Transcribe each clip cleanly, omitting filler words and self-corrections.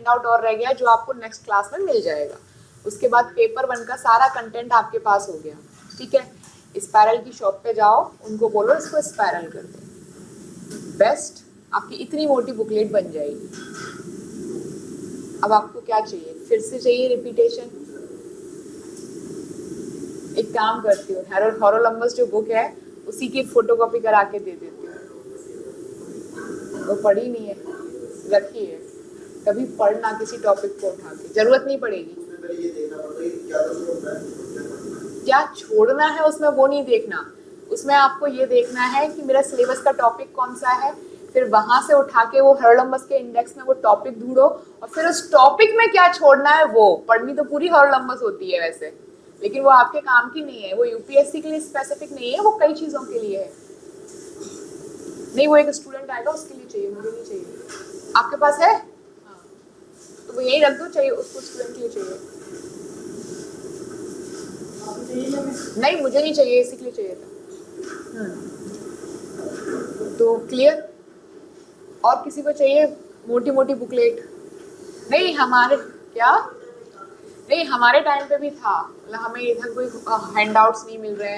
Handout और रह गया जो आपको नेक्स्ट क्लास में मिल जाएगा। उसके बाद पेपर 1 का सारा कंटेंट आपके पास हो गया, ठीक है। स्पायरल की शॉप पे जाओ, उनको बोलो इसको स्पायरल कर दो, बेस्ट आपकी इतनी मोटी बुकलेट बन जाएगी। अब आपको क्या चाहिए, फिर से चाहिए रिपीटेशन। एक काम करती हूँ, हेरोलम्बस जो बुक है उसी की फोटोकॉपी करा के दे देती हूँ, वो पढ़ी नहीं है, रखी है, कभी पढ़ना किसी टॉपिक को उठा के, जरूरत नहीं पड़ेगी। क्या छोड़ना है उसमें वो नहीं देखना, उसमें आपको ये देखना है कि मेरा सिलेबस का टॉपिक कौन सा है, फिर वहां से उठा के वो हेरोलम्बस के इंडेक्स में वो टॉपिक ढूंढो और फिर उस टॉपिक में क्या छोड़ना है वो पढ़नी। तो पूरी हेरोलम्बस होती है वैसे, लेकिन वो आपके काम की नहीं है, वो यूपीएससी के लिए स्पेसिफिक नहीं है, वो कई चीजों के लिए है। नहीं, वो एक स्टूडेंट आएगा उसके लिए चाहिए, मुझे नहीं चाहिए। आपके पास है? हाँ, तो वो यही रख दो, चाहिए उसको स्टूडेंट के लिए चाहिए। नहीं मुझे नहीं चाहिए, इसी के लिए चाहिए था। तो क्लियर? और किसी को चाहिए मोटी मोटी बुकलेट? नहीं हमारे क्या, नहीं हमारे टाइम पे भी था, मतलब हमें इधर कोई हैंडआउट्स नहीं मिल रहे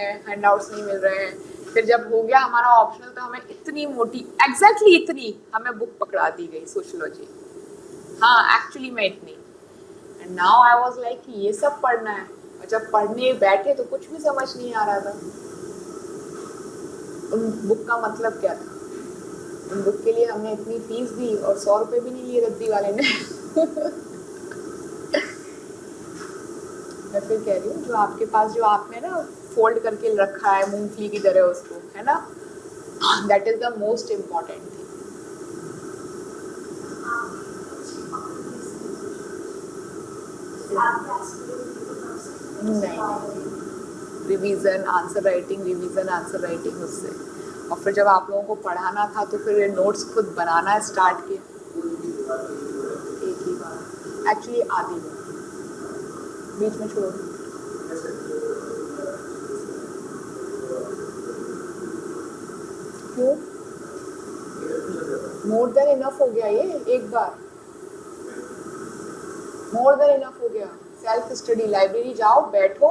हैं, फिर जब हो गया हमारा ऑप्शनल तो हमें इतनी मोटी, एग्जैक्टली इतनी हमें बुक पकड़ा दी गई सोशियोलॉजी, हाँ एक्चुअली में इतनी। And now I was like ये सब पढ़ना है, और जब पढ़ने बैठे तो कुछ भी समझ नहीं आ रहा था। उन बुक का मतलब क्या था, उन बुक के लिए हमने इतनी फीस दी और 100 रुपए भी नहीं लिए रद्दी वाले ने। मैं फिर कह रही हूँ जो आपके पास, जो आपने ना फोल्ड करके रखा है मूंगफली की तरह उसको, है ना, that is the most important thing. नहीं, रिवीजन आंसर राइटिंग उससे, और फिर जब आप लोगों को पढ़ाना था तो फिर नोट्स खुद बनाना स्टार्ट किए, एक ही बार एक्चुअली आधी बार बीच में छोड़। क्यों? मोर देन इनफ हो गया, ये एक बार मोर देन इनफ हो गया। सेल्फ स्टडी, लाइब्रेरी जाओ, बैठो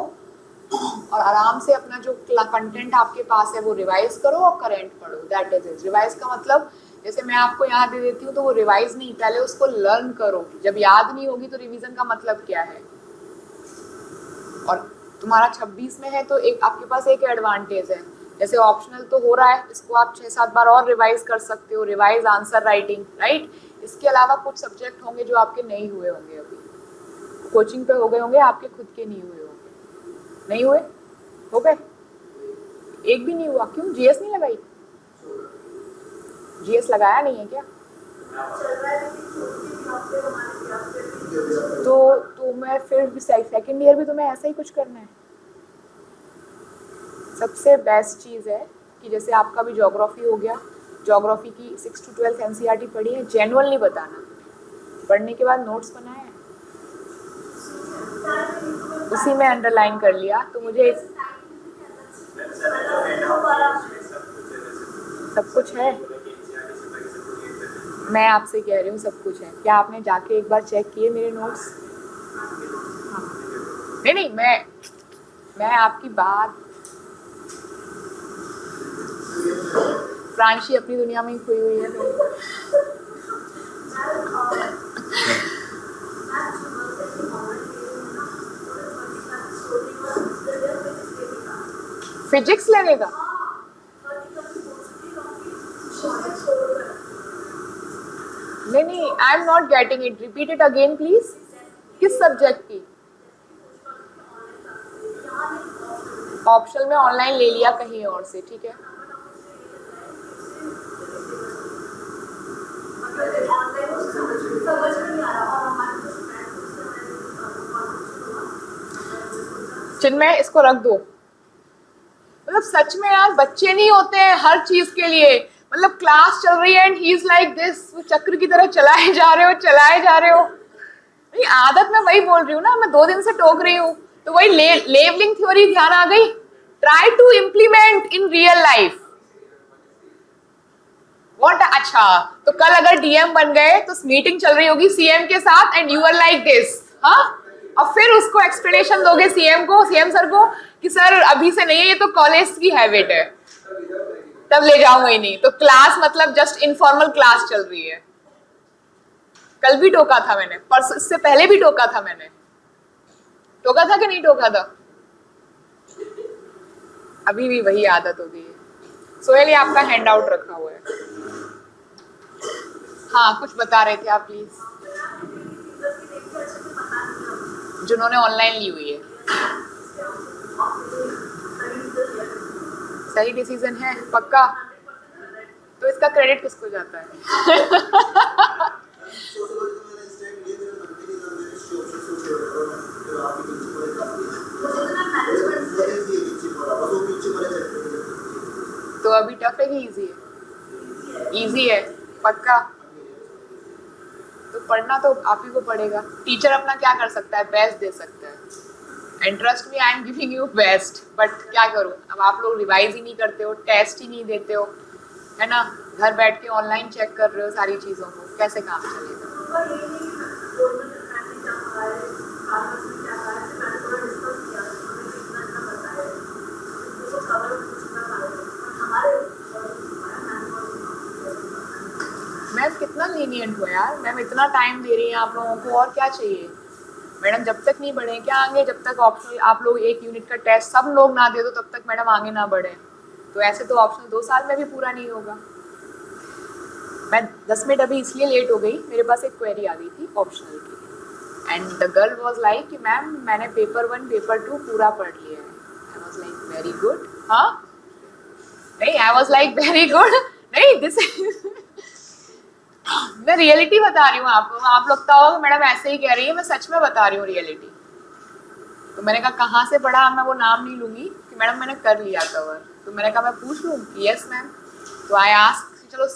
और आराम से अपना जो कंटेंट आपके पास है वो रिवाइज करो और करंट पढ़ो, दैट इज इट। रिवाइज का मतलब जैसे मैं आपको यहाँ दे देती हूँ तो वो रिवाइज नहीं, पहले उसको लर्न करो, जब याद नहीं होगी तो रिवीजन का मतलब क्या है। और तुम्हारा 26 में है तो एक आपके पास एक एडवांटेज है, जैसे ऑप्शनल तो हो रहा है, इसको आप 6-7 बार और रिवाइज कर सकते हो, रिवाइज आंसर राइटिंग, राइट। इसके अलावा कुछ सब्जेक्ट होंगे जो आपके नहीं हुए होंगे, अभी कोचिंग पे हो गए होंगे, आपके खुद के नहीं हुए होंगे। नहीं हुए? हो गए? एक भी नहीं हुआ? क्यों? जीएस नहीं लगाई? जीएस लगाया नहीं है क्या? तो मैं फिर सेकेंड ईयर भी तुम्हें ऐसा ही कुछ करना है। सबसे बेस्ट चीज़ है कि जैसे आपका भी ज्योग्राफी हो गया, ज्योग्राफी की 6 to 12 एनसीईआरटी पढ़ी है, जेन्युइनली बताना, पढ़ने के बाद नोट्स बनाए हैं, उसी में अंडरलाइन कर लिया, तो मुझे सब कुछ है। मैं आपसे कह रही हूँ सब कुछ है, क्या आपने जाके एक बार चेक किए मेरे नोट्स? हाँ। नहीं मैं आपकी बात, प्रांशी अपनी दुनिया में ही खोई हुई है। फिजिक्स लेने का? नहीं, आई am not getting it, repeat it again please. किस सब्जेक्ट की? ऑप्शनल में ऑनलाइन ले लिया कहीं और से, ठीक है। चिन्मय इसको रख दो। मतलब सच में यार बच्चे नहीं होते हैं हर चीज के लिए, मतलब क्लास चल रही है and he is like this, चक्र की तरह चलाए जा रहे हो। नहीं आदत मैं वही बोल रही हूँ ना, मैं 2 दिन से टोक रही हूँ, तो वही लेवलिंग थ्योरी ध्यान आ गई। Try to implement in real life. What? अच्छा, तो कल अगर डीएम बन गए तो मीटिंग चल रही होगी सीएम के साथ and you are like this, हाँ, और फिर उसको एक्सप्लेनेशन दोगे सीएम को, सीएम सर को कि सर अभी से नहीं है, ये तो कॉलेज की हैबिट है, तब ले जाऊंगा ही नहीं। तो क्लास मतलब जस्ट इनफॉर्मल क्लास चल रही है। कल भी टोका था मैंने, पर इससे पहले भी टोका था मैंने, टोका था कि नहीं टोका था? अभी भी वही आदत हो गई है। सोहेल, ये आपका हैंड आउट रखा हुआ है। हाँ, कुछ बता रहे थे आप प्लीज। जिन्होंने ऑनलाइन ली हुई है, सही डिसीजन है पक्का? तो इसका क्रेडिट किसको जाता है? तो अभी टफ है कि इजी है? इजी है पक्का? तो पढ़ना तो आप ही को पड़ेगा। टीचर अपना क्या कर सकता है? बेस्ट दे सकता है। And trust me, I am giving you best, but क्या करूं, अब आप लोग रिवाइज ही नहीं करते हो, टेस्ट ही नहीं देते हो, है ना, घर बैठ के ऑनलाइन चेक कर रहे हो सारी चीजों को, कैसे काम चलेगा? मैम कितना लीनियंट हो यार, मैम इतना टाइम दे रही है आप लोगों को, और क्या चाहिए मैडम? जब तक नहीं बढ़े क्या आगे, जब तक ऑप्शनल आप लोग एक यूनिट का टेस्ट सब लोग ना दे दो तब तक मैडम आगे ना बढ़े। तो ऐसे तो ऑप्शनल 2 साल में भी पूरा नहीं होगा। मैं 10 मिनट अभी इसलिए लेट हो गई, मेरे पास एक क्वेरी आ गई थी ऑप्शनल की, and the girl was like कि मैम मैंने पेपर 1 पेपर 2 पूरा पढ़ लिया है। I was like very good. हाँ नहीं, I was like very good, नहीं दिस मैं रियलिटी बता रही हूँ आपको। आप लगता होगा मैडम ऐसे ही कह रही है, मैं सच में बता रही हूँ रियलिटी। तो मैंने कहा कहाँ से पढ़ा, मैं वो नाम नहीं लूंगी कि मैडम मैंने कर लिया कवर। तो मैंने कहा मैं पूछ लूँ? Yes ma'am. तो आई आस्क चलो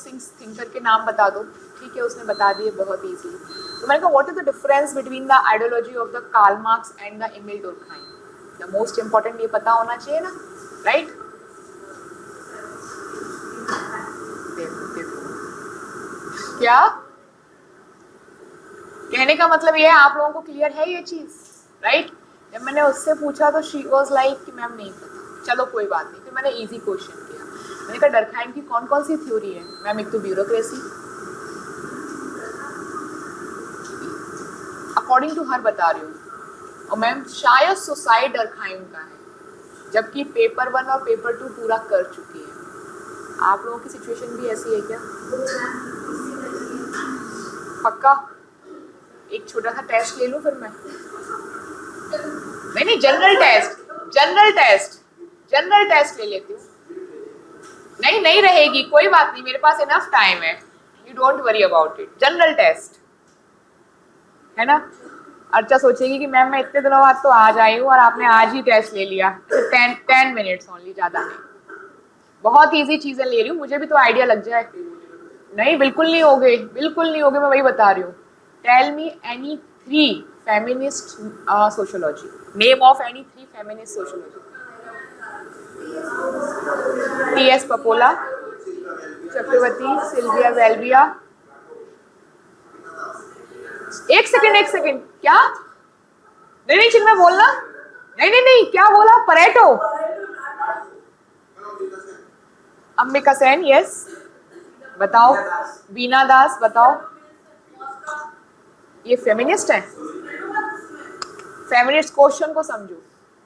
थिंकर के नाम बता दो। ठीक है, उसने बता दिए बहुत ईजीली। तो मैंने कहा what is the difference between the ideology of the Karl Marx and the Emile Durkheim? The most important ये पता होना चाहिए ना, राइट? क्या कहने का मतलब ये है, आप लोगों को क्लियर है ये चीज, राइट? जब मैंने उससे पूछा तो शी वाज लाइक कि मैम नहीं पता। चलो कोई बात नहीं, फिर मैंने इजी क्वेश्चन किया। मैंने कहा डर्कहाइम की कौन कौन सी थ्योरी है? मैम एक तो ब्यूरोक्रेसी, अकॉर्डिंग टू हर बता रही हूँ, और मैम शायद सुसाइड डर्कहाइम का है, जबकि पेपर 1 और पेपर 2 पूरा कर चुकी है। आप लोगों की सिचुएशन भी ऐसी है क्या? पक्का? एक छोटा सा टेस्ट ले लूं फिर मैं? नहीं, जनरल टेस्ट, जनरल टेस्ट ले लेती हूँ। नहीं रहेगी, कोई बात नहीं, मेरे पास इनफ टाइम है, you don't worry about it. General test है ना? अर्चा सोचेगी कि मैम मैं इतने दिनों बाद तो आज आई हूँ और आपने आज ही टेस्ट ले लिया। 10 मिनट्स ओनली, ज्यादा नहीं, बहुत इजी चीजें ले रही हूँ, मुझे भी तो आइडिया लग जाए। नहीं बिल्कुल नहीं हो गए, बिल्कुल नहीं हो गए, मैं वही बता रही हूँ। Tell me any 3 feminist sociology. Name of any 3 feminist sociology. T.S. Papola, Chakraborty, Sylvia वेल्बिया। एक सेकंड, क्या? नहीं चिन्मय बोलना। नहीं, क्या बोला? Pareto, Ambika Sen, yes. बताओ, बीना दास, बताओ। ये फेमिनिस्ट है? फेमिनिस्ट क्वेश्चन को समझो,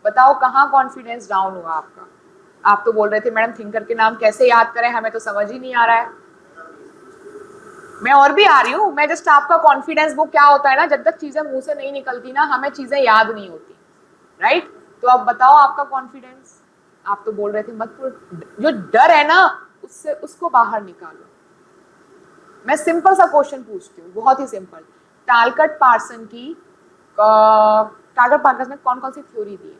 बताओ कहाँ कॉन्फिडेंस डाउन हुआ आपका? आप तो बोल रहे थे मैडम थिंकर के नाम कैसे याद करें, हमें तो समझ ही नहीं आ रहा है। मैं और भी आ रही हूँ, मैं जस्ट आपका कॉन्फिडेंस, वो क्या होता है ना, जब तक चीजें मुंह से नहीं निकलती ना, हमें चीजें याद नहीं होती, राइट? तो अब बताओ आपका कॉन्फिडेंस। आप तो बोल रहे थे मत, जो डर है ना उससे, उसको बाहर निकालो। मैं सिंपल सा क्वेश्चन पूछती हूँ, बहुत ही सिंपल। टालकट पार्सन ने कौन कौन सी थ्योरी दी है?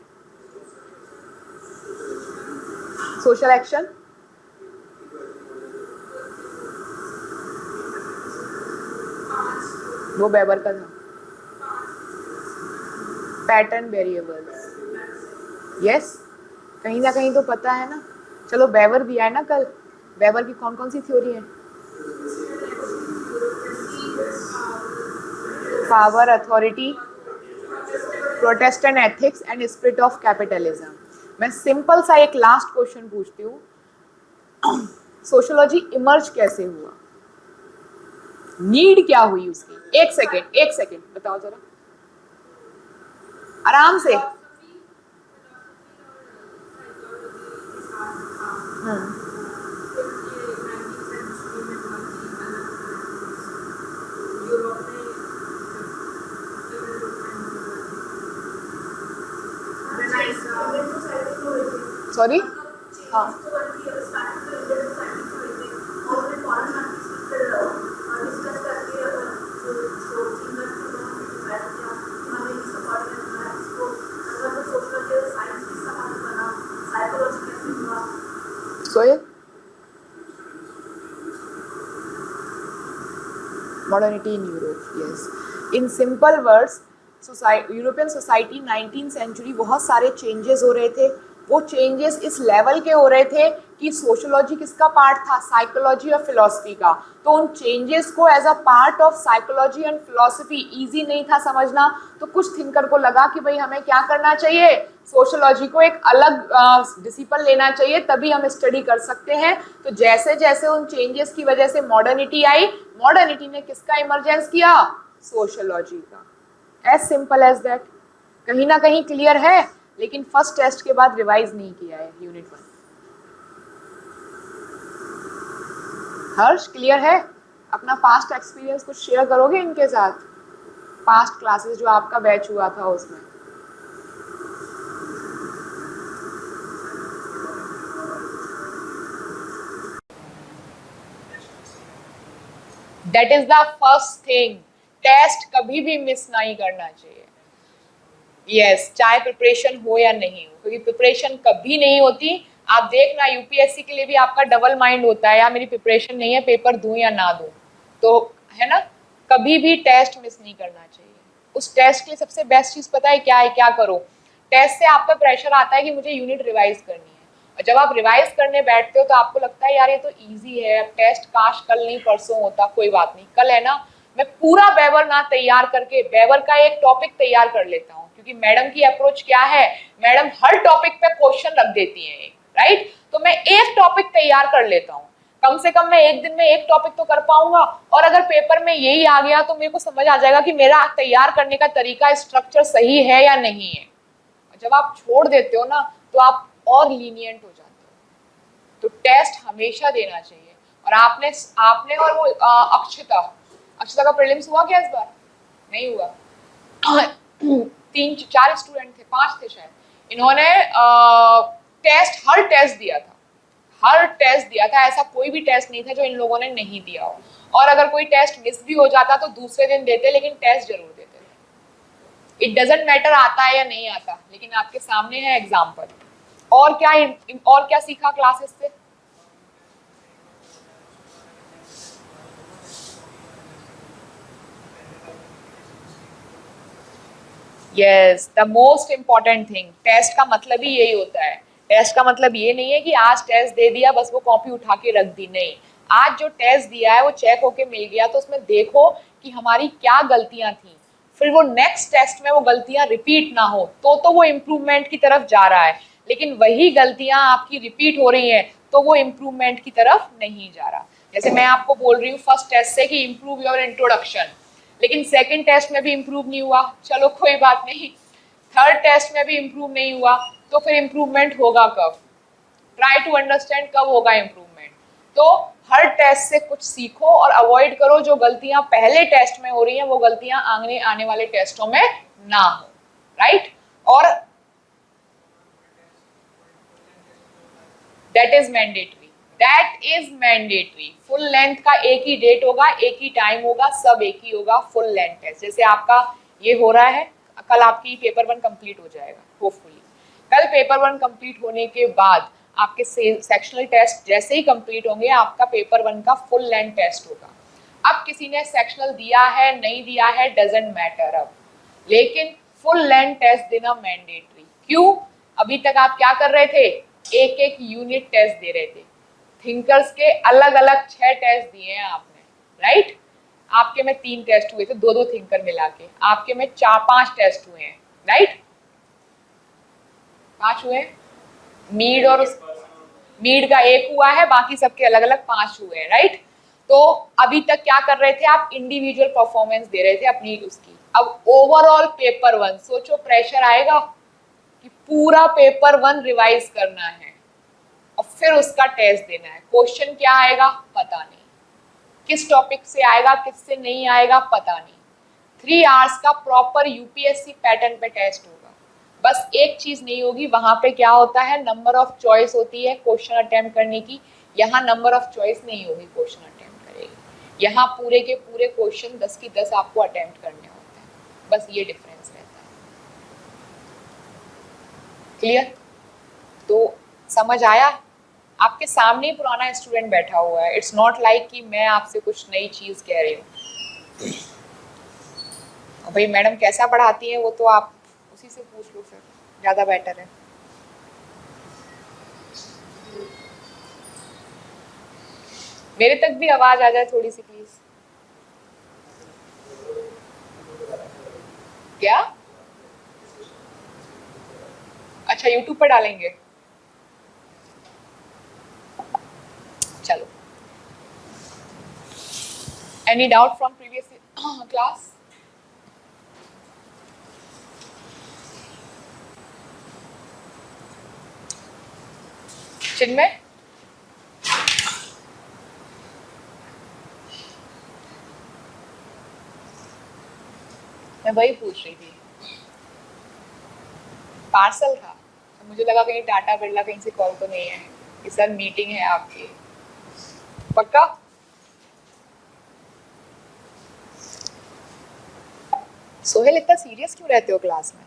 सोशल एक्शन, वो बेबर का था। पैटर्न वेरिएबल्स, यस, कहीं ना कहीं तो पता है ना। चलो बेबर दिया है ना कल, बेबर की कौन कौन सी थ्योरी है? Power, authority, Protestant ethics and spirit of capitalism. मैं सिंपल सा एक लास्ट क्वेश्चन पूछती हूँ, सोशियोलॉजी इमर्ज कैसे हुआ, नीड क्या हुई उसकी? एक सेकेंड बताओ जरा, आराम से। सॉरी, हाँ, सोए modernity in Europe, yes. In simple words, European society 19th century बहुत सारे चेंजेस हो रहे थे। वो चेंजेस इस लेवल के हो रहे थे कि सोशियोलॉजी किसका पार्ट था? साइकोलॉजी और फिलॉसफी का। तो उन चेंजेस को as a part of psychology and philosophy easy नहीं था समझना। तो कुछ थिंकर को लगा कि भाई हमें क्या करना चाहिए, सोशियोलॉजी को एक अलग डिसिप्लिन लेना चाहिए, तभी हम स्टडी कर सकते हैं। तो जैसे जैसे उन चेंजेस की वजह से मॉडर्निटी आई, मॉडर्निटी ने किसका इमरजेंस किया? सोशियोलॉजी का। As simple as that. कहीं ना कहीं क्लियर है, लेकिन फर्स्ट टेस्ट के बाद रिवाइज नहीं किया है यूनिट 1। हर्ष क्लियर है? अपना पास्ट एक्सपीरियंस कुछ शेयर करोगे इनके साथ, पास्ट क्लासेस जो आपका बैच हुआ था उसमें? That is the first thing, test कभी भी मिस नहीं करना चाहिए। यस, चाहे प्रिपरेशन हो या नहीं हो, क्योंकि प्रिपरेशन कभी नहीं होती। आप देखना यूपीएससी के लिए भी आपका डबल माइंड होता है, यार मेरी प्रिपरेशन नहीं है, पेपर दूं या ना दूं, तो है ना। कभी भी टेस्ट मिस नहीं करना चाहिए। उस टेस्ट के लिए सबसे बेस्ट चीज पता है क्या है? क्या करो, टेस्ट से आप पे प्रेशर आता है कि मुझे यूनिट रिवाइज करनी है, और जब आप रिवाइज करने बैठते हो तो आपको लगता है यार ये तो इजी है, अब टेस्ट काश कल नहीं परसों होता, कोई बात नहीं, कल है ना, मैं पूरा बेवर ना तैयार करके बेवर का एक टॉपिक तैयार कर लेता हूँ। क्योंकि मैडम की अप्रोच क्या है, मैडम हर टॉपिक पे क्वेश्चन रख देती है, राइट। तो मैं एक टॉपिक तैयार कर लेता हूँ, कम से कम मैं एक दिन में एक टॉपिक तो कर पाऊंगा, और अगर पेपर में यही आ गया तो मेरे को समझ आ जाएगा कि मेरा तैयार करने का तरीका, स्ट्रक्चर सही है या नहीं है। जब आप छोड़ देते हो ना तो आप और लीनियंट हो जाते हो। तो टेस्ट हमेशा देना चाहिए। और आपने और वो अक्षता का प्रीलिम्स हुआ क्या इस बार? नहीं हुआ। 3-4 स्टूडेंट थे, 5 थे शायद, इन्होंने हर टेस्ट दिया था, ऐसा कोई भी टेस्ट नहीं था जो इन लोगों ने नहीं दिया हो। और अगर कोई टेस्ट मिस भी हो जाता तो दूसरे दिन देते, लेकिन टेस्ट जरूर देते थे। इट डजंट मैटर आता है या नहीं आता, लेकिन आपके सामने है एग्जाम्पल। और क्या सीखा क्लासेस से? Yes, the most important thing, test का मतलब ही यही होता है। टेस्ट का मतलब ये नहीं है कि आज टेस्ट दे दिया बस वो कॉपी उठा के रख दी, नहीं। आज जो टेस्ट दिया है वो चेक होके मिल गया, तो उसमें देखो कि हमारी क्या गलतियां थी, फिर वो नेक्स्ट टेस्ट में वो गलतियां रिपीट ना हो, तो वो इम्प्रूवमेंट की तरफ जा रहा है। लेकिन वही गलतियां आपकी रिपीट हो रही हैं तो वो इम्प्रूवमेंट की तरफ नहीं जा रहा। जैसे मैं आपको बोल रही हूँ फर्स्ट टेस्ट से कि इम्प्रूव योर इंट्रोडक्शन, लेकिन सेकंड टेस्ट में भी इम्प्रूव नहीं हुआ, चलो कोई बात नहीं। थर्ड टेस्ट में भी इम्प्रूव नहीं हुआ, तो फिर इम्प्रूवमेंट होगा कब? ट्राई टू अंडरस्टैंड कब होगा इम्प्रूवमेंट। तो हर टेस्ट से कुछ सीखो और अवॉइड करो जो गलतियां पहले टेस्ट में हो रही हैं वो गलतियां आने वाले टेस्टों में ना हो, राइट। और that is mandatory. Full length का एक ही डेट होगा, एक ही टाइम होगा, सब एक ही होगा, फुल लेंथ टेस्ट। जैसे आपका ये हो रहा है, कल आपकी पेपर 1 कंप्लीट हो जाएगा होपफुली। कल पेपर 1 कंप्लीट होने के बाद आपके सेक्शनल टेस्ट जैसे ही कंप्लीट होंगे, आपका पेपर 1 का फुल लेंथ टेस्ट होगा। अब किसी ने सेक्शनल दिया है नहीं दिया है डजंट मैटर अब, लेकिन फुल लेंथ टेस्ट देना मैंडेटरी। क्यों? अभी तक आप क्या कर रहे थे? एक यूनिट टेस्ट दे रहे थे। थिंकर्स के अलग अलग 6 टेस्ट दिए हैं आपने, राइट? आपके में 3 टेस्ट हुए थे, 2-2 थिंकर मिला के। आपके में 4-5 टेस्ट हुए हैं, राइट? 5 हुए। मीड और मीड का 1 हुआ है, बाकी सबके अलग अलग 5 हुए हैं, राइट? तो अभी तक क्या कर रहे थे आप? इंडिविजुअल परफॉर्मेंस दे रहे थे अपनी उसकी। अब ओवरऑल पेपर 1, सोचो प्रेशर आएगा कि पूरा पेपर 1 रिवाइज करना है और फिर उसका टेस्ट देना है। क्वेश्चन क्या आएगा पता नहीं, किस टॉपिक से आएगा किससे नहीं आएगा पता नहीं। 3 आवर्स का प्रॉपर यूपीएससी पैटर्न पे टेस्ट होगा। बस एक चीज नहीं होगी, वहां पे क्या होता है, नंबर ऑफ चॉइस होती है क्वेश्चन अटेम्प्ट करने की। यहाँ नंबर ऑफ चॉइस नहीं होगी, क्वेश्चन अटेम्प्ट करेगी। यहाँ पूरे के पूरे क्वेश्चन 10 की 10 आपको अटेम्प्ट करने होते हैं, बस ये डिफरेंस रहता है। क्लियर? तो समझ आया? आपके सामने ही पुराना स्टूडेंट बैठा हुआ है। इट्स नॉट लाइक कि मैं आपसे कुछ नई चीज कह रही हूँ। भाई मैडम कैसा पढ़ाती है वो तो आप उसी से पूछ लो, फिर ज्यादा बेटर है। मेरे तक भी आवाज आ जाए थोड़ी सी प्लीज। क्या? अच्छा यूट्यूब पर डालेंगे, चलो। Any doubt from previous class? Chinmay? मैं वही पूछ रही थी। पार्सल था तो मुझे लगा कहीं टाटा बिरला कहीं से कॉल तो नहीं है कि सर मीटिंग है आपकी। पक्का? सोहेल इतना सीरियस क्यों रहते हो क्लास में?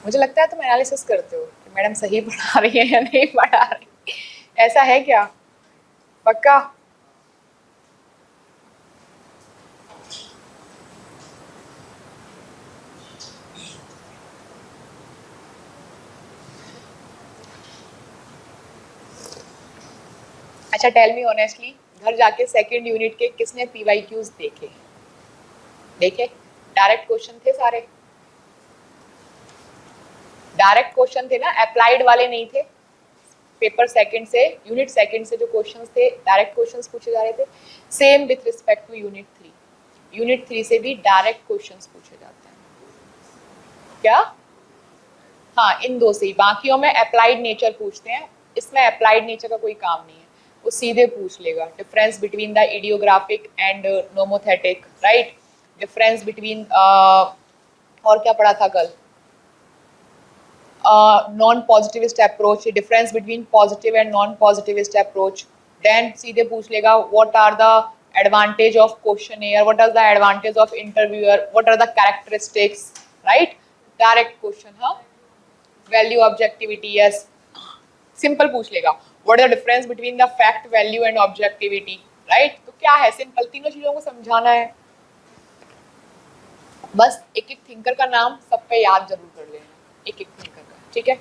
मुझे लगता है तुम एनालिसिस करते हो कि मैडम सही पढ़ा रही है या नहीं पढ़ा रही। ऐसा है क्या? पक्का? अच्छा टेल मी ऑनेस्टली, घर जाके सेकंड यूनिट के किसने पीवाईक्यूज देखे? देखे? डायरेक्ट क्वेश्चन थे सारे, डायरेक्ट क्वेश्चन थे ना, अप्लाइड वाले नहीं थे। पेपर सेकंड से, यूनिट सेकंड से जो क्वेश्चंस थे डायरेक्ट क्वेश्चंस पूछे जा रहे थे। Same with respect to unit 3, unit 3 से भी डायरेक्ट क्वेश्चंस पूछे जाते हैं। क्या? हाँ इन दो से ही, बाकियों में अप्लाइड नेचर पूछते हैं, इसमें अप्लाइड नेचर का कोई काम नहीं है, वो सीधे पूछ लेगा difference between the idiographic and nomothetic, right? Difference between और क्या पढ़ा था कल, non positivist approach, difference between positive and non positivist approach. Then सीधे पूछ लेगा what are the advantage of questionnaire, what are the advantage of interviewer, what are the characteristics, right? Direct question. हाँ value objectivity, yes simple पूछ लेगा what is the difference between the fact value and objectivity, right? तो क्या है, simple तीनों चीजों को समझाना है। बस एक एक थिंकर का नाम सब पे याद जरूर कर लेना, एक एक थिंकर का, ठीक है?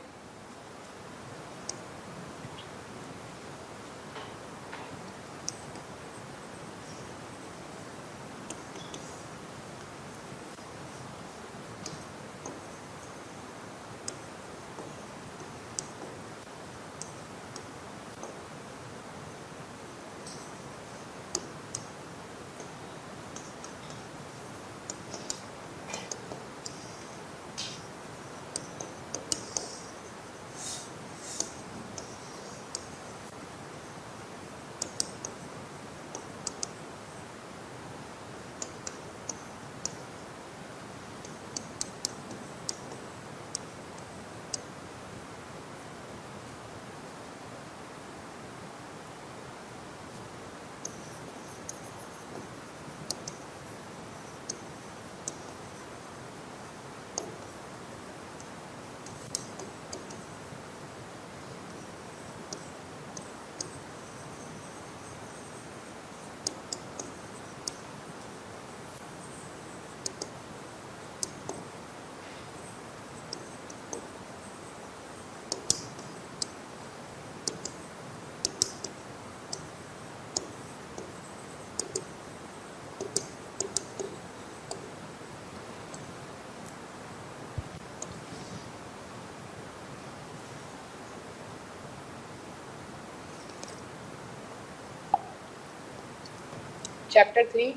Chapter 3,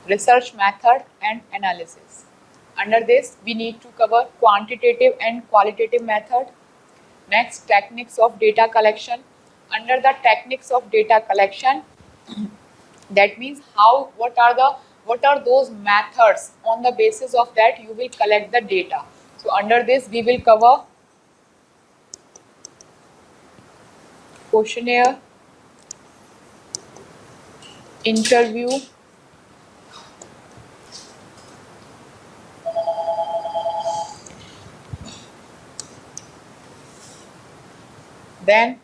Research Method and Analysis. Under this, we need to cover quantitative and qualitative method. Next, techniques of data collection. Under the techniques of data collection, that means what are those methods on the basis of that you will collect the data. So under this, we will cover questionnaire, interview, then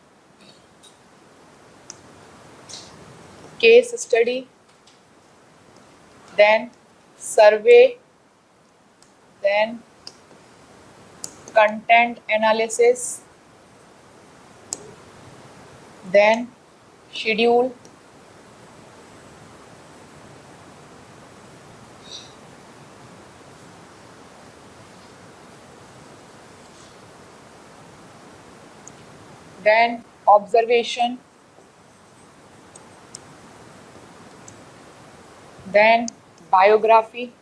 case study, then survey, then content analysis, then schedule, then observation, then biography,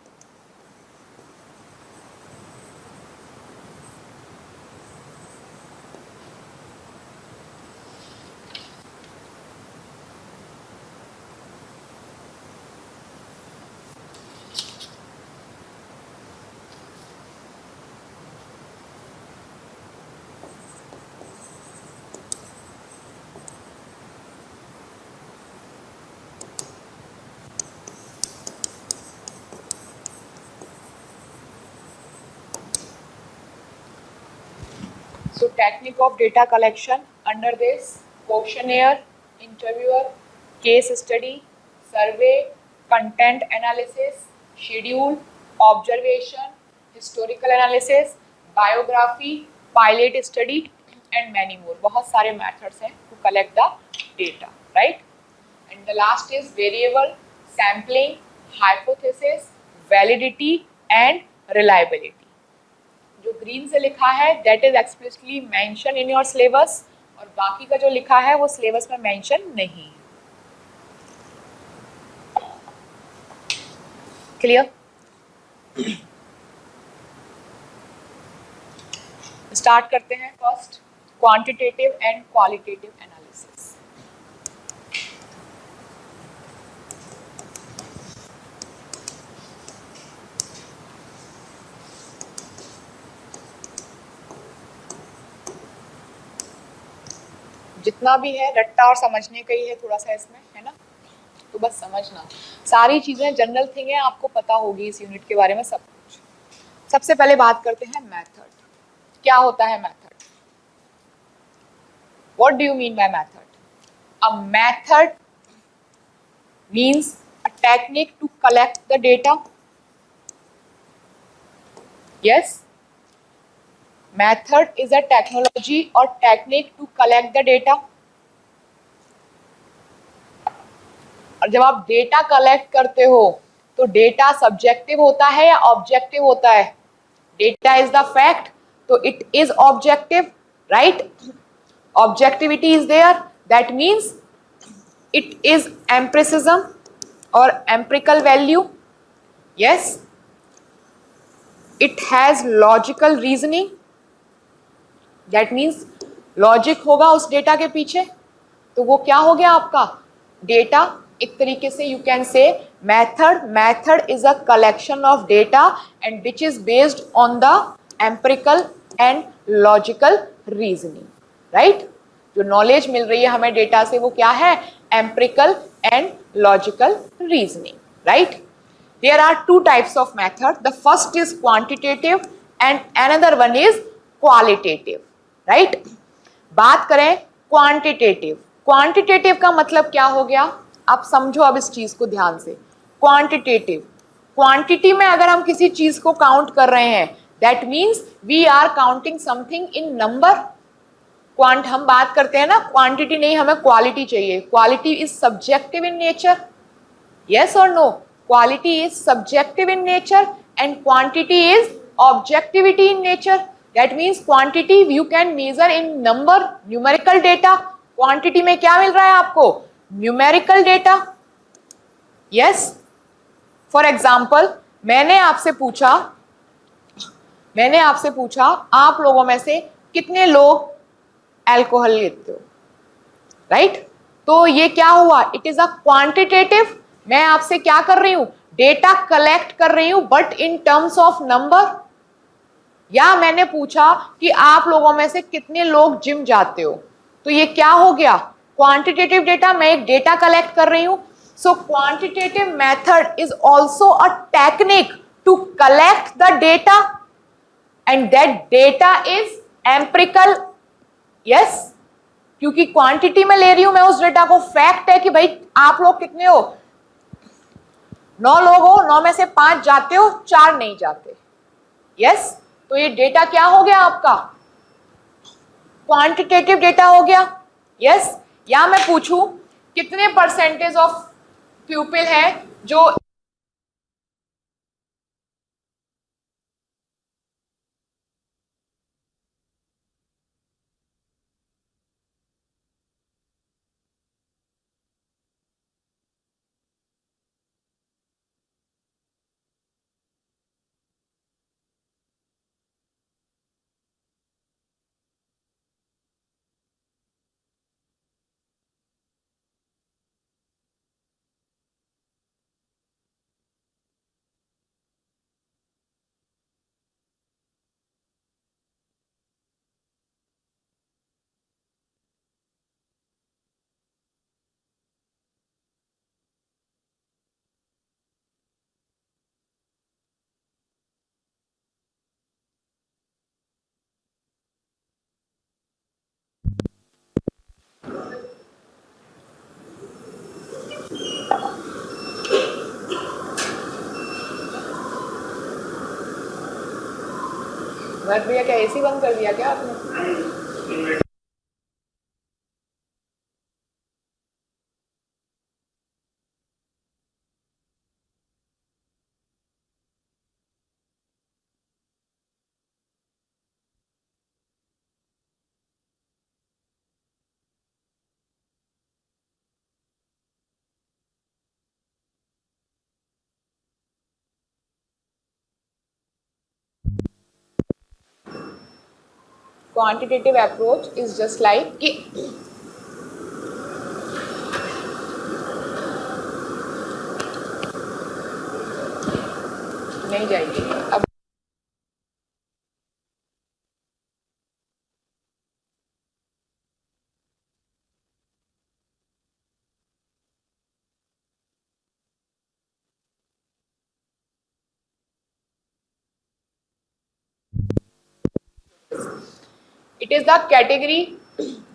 so technique of data collection. Under this, questionnaire, interviewer, case study, survey, content analysis, schedule, observation, historical analysis, biography, pilot study and many more. बहुत सारे methods हैं to collect the data, right? And the last is variable, sampling, hypothesis, validity and reliability. जो green से लिखा है that is explicitly mention in your syllabus और बाकी का जो लिखा है वो सिलेबस में मेंशन नहीं। क्लियर? स्टार्ट करते हैं। First, quantitative and qualitative analysis. जितना भी है रट्टा और समझने का ही है थोड़ा सा इसमें, है ना? तो बस समझना, सारी चीजें जनरल थिंग है, आपको पता होगी इस यूनिट के बारे में सब कुछ। सबसे पहले बात करते हैं मेथड। क्या होता है method? What do you mean by method? A method means a technique to collect the data. Yes, method is a technology और technique to collect the data. और जब आप डेटा कलेक्ट करते हो तो डेटा सब्जेक्टिव होता है या ऑब्जेक्टिव होता है? डेटा इज द फैक्ट, तो it is objective, right? Objectivity is there, that means it is empiricism और empirical value. Yes, it has logical reasoning, that means logic होगा उस डेटा के पीछे। तो वो क्या हो गया आपका डेटा? एक तरीके से यू कैन से method is a collection of data and which is based on the empirical and logical reasoning, right? जो नॉलेज मिल रही है हमें डेटा से वो क्या है? Empirical and logical reasoning, right? There are two types of method. The first is quantitative and another one is qualitative, right? बात करें क्वांटिटेटिव। क्वांटिटेटिव का मतलब क्या हो गया? आप समझो अब इस चीज को ध्यान से। क्वांटिटेटिव, क्वांटिटी में अगर हम किसी चीज को काउंट कर रहे हैं that means we are counting something in number. Quant हम बात करते हैं ना, क्वांटिटी नहीं, हमें क्वालिटी चाहिए। Quality is subjective in nature, yes or no? Quality is subjective in nature and quantity is objectivity in nature. That means quantity you can measure in number, numerical data. Quantity में क्या मिल रहा है आपको? Numerical data. Yes, for example मैंने आपसे पूछा आप लोगों में से कितने लोग अल्कोहल लेते हो, राइट? तो ये क्या हुआ, इट इज अ क्वांटिटेटिव, मैं आपसे क्या कर रही हूं, डेटा कलेक्ट कर रही हूं, but in terms of number. या मैंने पूछा कि आप लोगों में से कितने लोग जिम जाते हो, तो ये क्या हो गया, क्वांटिटेटिव डेटा, मैं एक डेटा कलेक्ट कर रही हूं। So quantitative method is also a technique to collect the data and that data is empirical. Yes, क्योंकि क्वांटिटी में ले रही हूं मैं उस डेटा को, फैक्ट है कि भाई आप लोग कितने हो, 9 लोग हो, 9 में से 5 जाते हो, 4 नहीं जाते। यस, तो ये डेटा क्या हो गया आपका, क्वांटिटेटिव डेटा हो गया। यस, या मैं पूछूं कितने परसेंटेज ऑफ पीपल है जो भैया क्या एसी बंद कर दिया क्या आपने? Quantitative approach is just like कि नहीं जाएगी अब। It is the category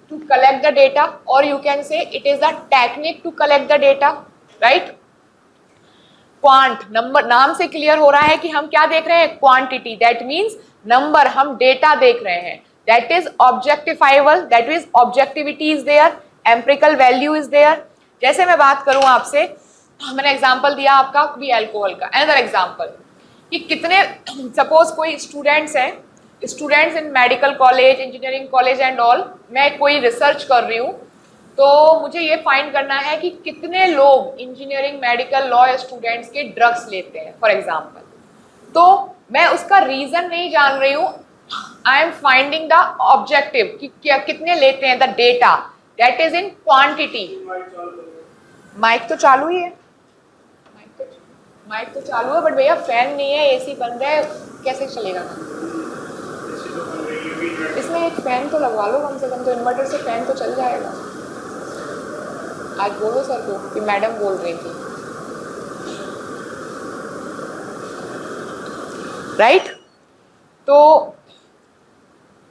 to collect the data, or you can say it is the technique to collect the data, right? Quant number, नाम से क्लियर हो रहा है कि हम क्या देख रहे हैं, क्वांटिटी, दैट मीन्स नंबर, हम डेटा देख रहे हैं, that is objectifiable, that means objectivity is there, empirical value is there. जैसे मैं बात करूं आपसे, मैंने एग्जांपल दिया आपका भी अल्कोहल का, अनदर एग्जांपल कि कितने, सपोज कोई स्टूडेंट्स हैं, students in medical college, engineering college and all, मैं कोई रिसर्च कर रही हूँ, तो मुझे ये फाइंड करना है कि कितने लोग इंजीनियरिंग, मेडिकल, लॉ स्टूडेंट्स के ड्रग्स लेते हैं फॉर एग्जांपल। तो मैं उसका रीजन नहीं जान रही हूँ, I am finding the objective कि क्या कितने लेते हैं, the data that is in quantity. Mic तो चालू ही है, माइक तो चालू है, बट भैया फैन नहीं है, एसी बंद है, कैसे चलेगा? इसमें एक फैन तो लगवा लो कम से कम, तो इन्वर्टर से फैन तो चल जाएगा। आज बोलो सर को कि मैडम बोल रही थी, राइट? तो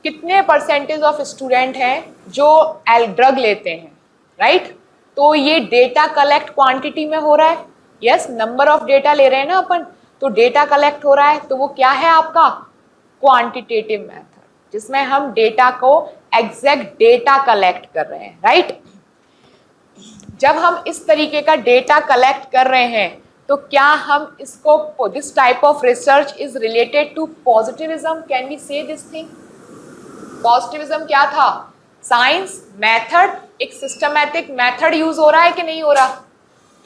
कितने परसेंटेज ऑफ स्टूडेंट हैं जो ड्रग लेते हैं, राइट? तो ये डेटा कलेक्ट क्वांटिटी में हो रहा है, यस, नंबर ऑफ डेटा ले रहे हैं ना अपन, तो डेटा कलेक्ट हो रहा है, तो वो क्या है आपका क्वांटिटेटिव मेथड, जिसमें हम डेटा को एग्जैक्ट डेटा कलेक्ट कर रहे हैं, राइट? जब हम इस तरीके का डेटा कलेक्ट कर रहे हैं, तो क्या हम इसको, this type of research is related to positivism, can we say this thing? Positivism क्या था? साइंस, मेथड, एक सिस्टमैटिक मेथड यूज हो रहा है कि नहीं हो रहा?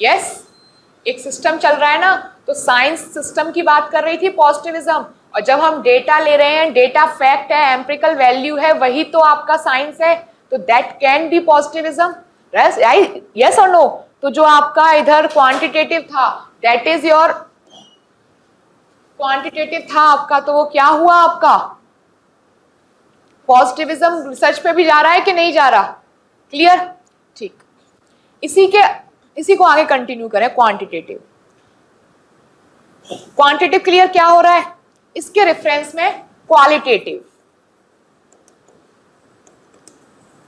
यस, एक सिस्टम चल रहा है ना, तो साइंस सिस्टम की बात कर रही थी पॉजिटिविज्म, और जब हम डेटा ले रहे हैं, डेटा फैक्ट है, एम्पिरिकल वैल्यू है, वही तो आपका साइंस है, तो that can be positivism, yes और नो? तो जो आपका इधर क्वांटिटेटिव था, दैट इज योर क्वांटिटेटिव था आपका, तो वो क्या हुआ आपका? पॉजिटिविज्म रिसर्च पे भी जा रहा है कि नहीं जा रहा? क्लियर? ठीक, इसी को आगे कंटिन्यू करें। क्वांटिटेटिव, क्वांटिटेटिव क्लियर क्या हो रहा है? इसके रेफरेंस में क्वालिटेटिव,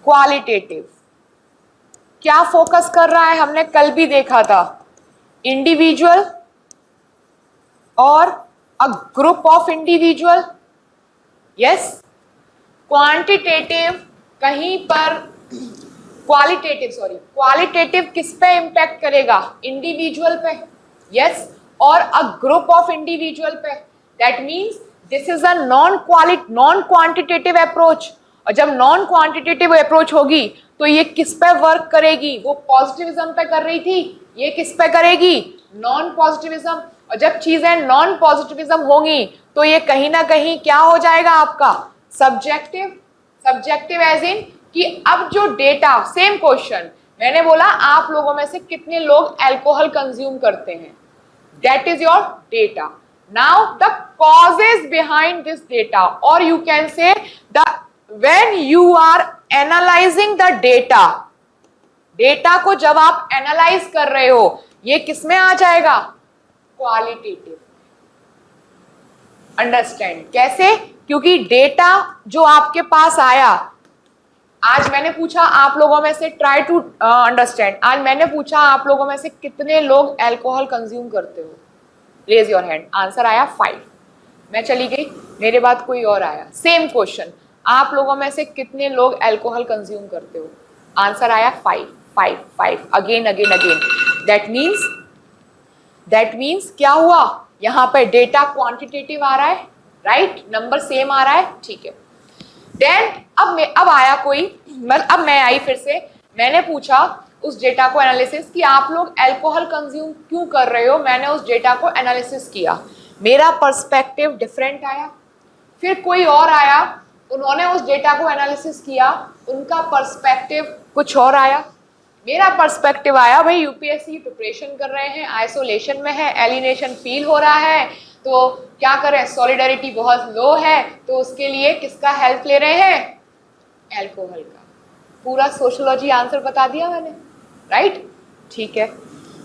क्वालिटेटिव क्या फोकस कर रहा है? हमने कल भी देखा था, इंडिविजुअल और अ group of individual. Yes, quantitative कहीं पर क्वालिटेटिव किस पे इंपैक्ट करेगा? इंडिविजुअल पे, यस, और अ ग्रुप ऑफ इंडिविजुअल पे। That means this is a non quantitative approach, और जब नॉन क्वांटिटेटिव अप्रोच होगी तो ये किस पे वर्क करेगी? वो पॉजिटिविज्म पे कर रही थी, ये किस पे करेगी? Non positivism. और जब चीजें नॉन पॉजिटिविज्म होंगी तो ये कहीं ना कहीं क्या हो जाएगा आपका? सब्जेक्टिव। सब्जेक्टिव एज इन कि अब जो डेटा, सेम क्वेश्चन, मैंने बोला आप लोगों में से कितने लोग अल्कोहल कंज्यूम करते हैं, that is your data. Now the causes behind this data, और you can say the when you are analysing the data, data को जब आप एनालाइज कर रहे हो, ये किसमें आ जाएगा? क्वालिटेटिव। अंडरस्टैंड कैसे? क्योंकि डेटा जो आपके पास आया, आज मैंने पूछा आप लोगों में से, ट्राई टू अंडरस्टैंड, आज मैंने पूछा आप लोगों में से कितने लोग अल्कोहल कंज्यूम करते हो? Raise your hand. आंसर आया 5। मैं चली गई, मेरे बाद कोई और आया, सेम क्वेश्चन, आप लोगों में से कितने लोग अल्कोहल कंज्यूम करते हो? आंसर आया 5 5 5, again again again. That means क्या हुआ? यहाँ पे डेटा क्वांटिटेटिव आ रहा है, राइट, नंबर सेम आ रहा है, ठीक है। देन अब आया कोई, अब मैं आई फिर से, मैंने पूछा उस डेटा को एनालिसिस कि आप लोग अल्कोहल कंज्यूम क्यों कर रहे हो? मैंने उस डेटा को एनालिसिस किया, मेरा पर्सपेक्टिव डिफरेंट आया। फिर कोई और आया, उन्होंने उस डेटा को एनालिसिस किया, उनका पर्सपेक्टिव कुछ और आया। मेरा पर्सपेक्टिव आया, भाई यूपीएससी प्रिपरेशन कर रहे हैं, आइसोलेशन में है, एलिनेशन फील हो रहा है, तो क्या करें, सॉलिडरिटी बहुत लो है, तो उसके लिए किसका हेल्प ले रहे हैं? अल्कोहल का। पूरा सोशियोलॉजी आंसर बता दिया मैंने, राइट? ठीक है।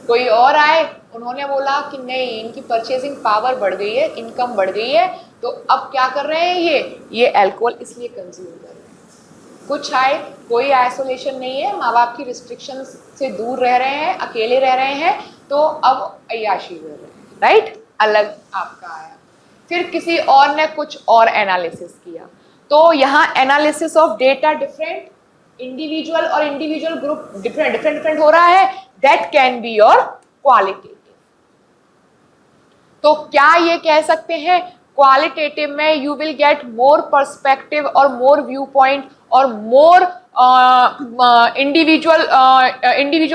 कोई और आए, उन्होंने बोला कि नहीं, इनकी परचेजिंग पावर बढ़ गई है, इनकम बढ़ गई है, तो अब क्या कर रहे हैं, ये अल्कोहल इसलिए कंज्यूम कर रहे हैं। कुछ आए, कोई आइसोलेशन नहीं है, माँ बाप की रिस्ट्रिक्शन से दूर रह रहे हैं, अकेले रह रहे हैं, तो अब अय्याशी कर रहे हैं, राइट? अलग आपका आया। फिर किसी और ने कुछ और एनालिसिस किया, तो यहाँ analysis of data different, individual और इंडिविजुअल ग्रुप डिफरेंट हो रहा है, that can be your qualitative. तो क्या ये कह सकते हैं क्वालिटेटिव में you will get more perspective और मोर व्यू पॉइंट और more individual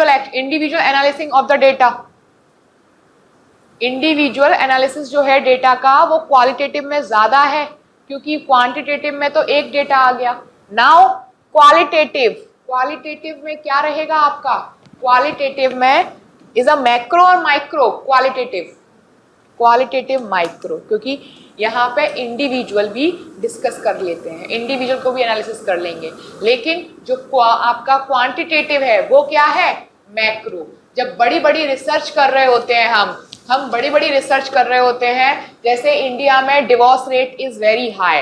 analysis of the data. Individual analysis जो है डेटा का, वो क्वालिटेटिव में ज्यादा है, क्योंकि क्वांटिटेटिव में तो एक डेटा आ गया। नाउ क्वालिटेटिव में क्या रहेगा आपका? क्वालिटेटिव में इज अ मैक्रो और माइक्रो, क्वालिटेटिव माइक्रो, क्योंकि यहाँ पे इंडिविजुअल भी डिस्कस कर लेते हैं, इंडिविजुअल को भी एनालिसिस कर लेंगे, लेकिन जो आपका क्वांटिटेटिव है वो क्या है? मैक्रो। जब बड़ी बड़ी रिसर्च कर रहे होते हैं, हम बड़ी बड़ी रिसर्च कर रहे होते हैं, जैसे इंडिया में divorce rate is very high,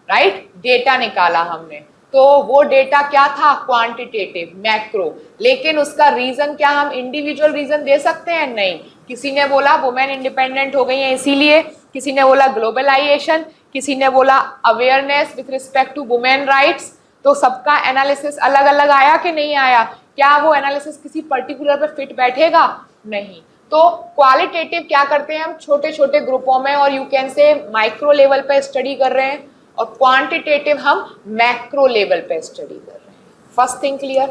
right? Data निकाला हमने, तो वो डेटा क्या था? Quantitative, macro. लेकिन उसका रीजन क्या हम इंडिविजुअल रीजन दे सकते हैं? नहीं। किसी ने बोला वुमेन इंडिपेंडेंट हो गई है इसीलिए, किसी ने बोला ग्लोबलाइजेशन, किसी ने बोला awareness with respect to women rights. तो सबका एनालिसिस अलग अलग आया कि नहीं आया? क्या वो एनालिसिस किसी पर्टिकुलर पे फिट बैठेगा? नहीं। तो क्वालिटेटिव क्या करते हैं हम? छोटे छोटे ग्रुपों में और यू कैन से माइक्रो लेवल पे स्टडी कर रहे हैं, और क्वांटिटेटिव हम मैक्रो लेवल पे स्टडी कर रहे हैं। First thing clear,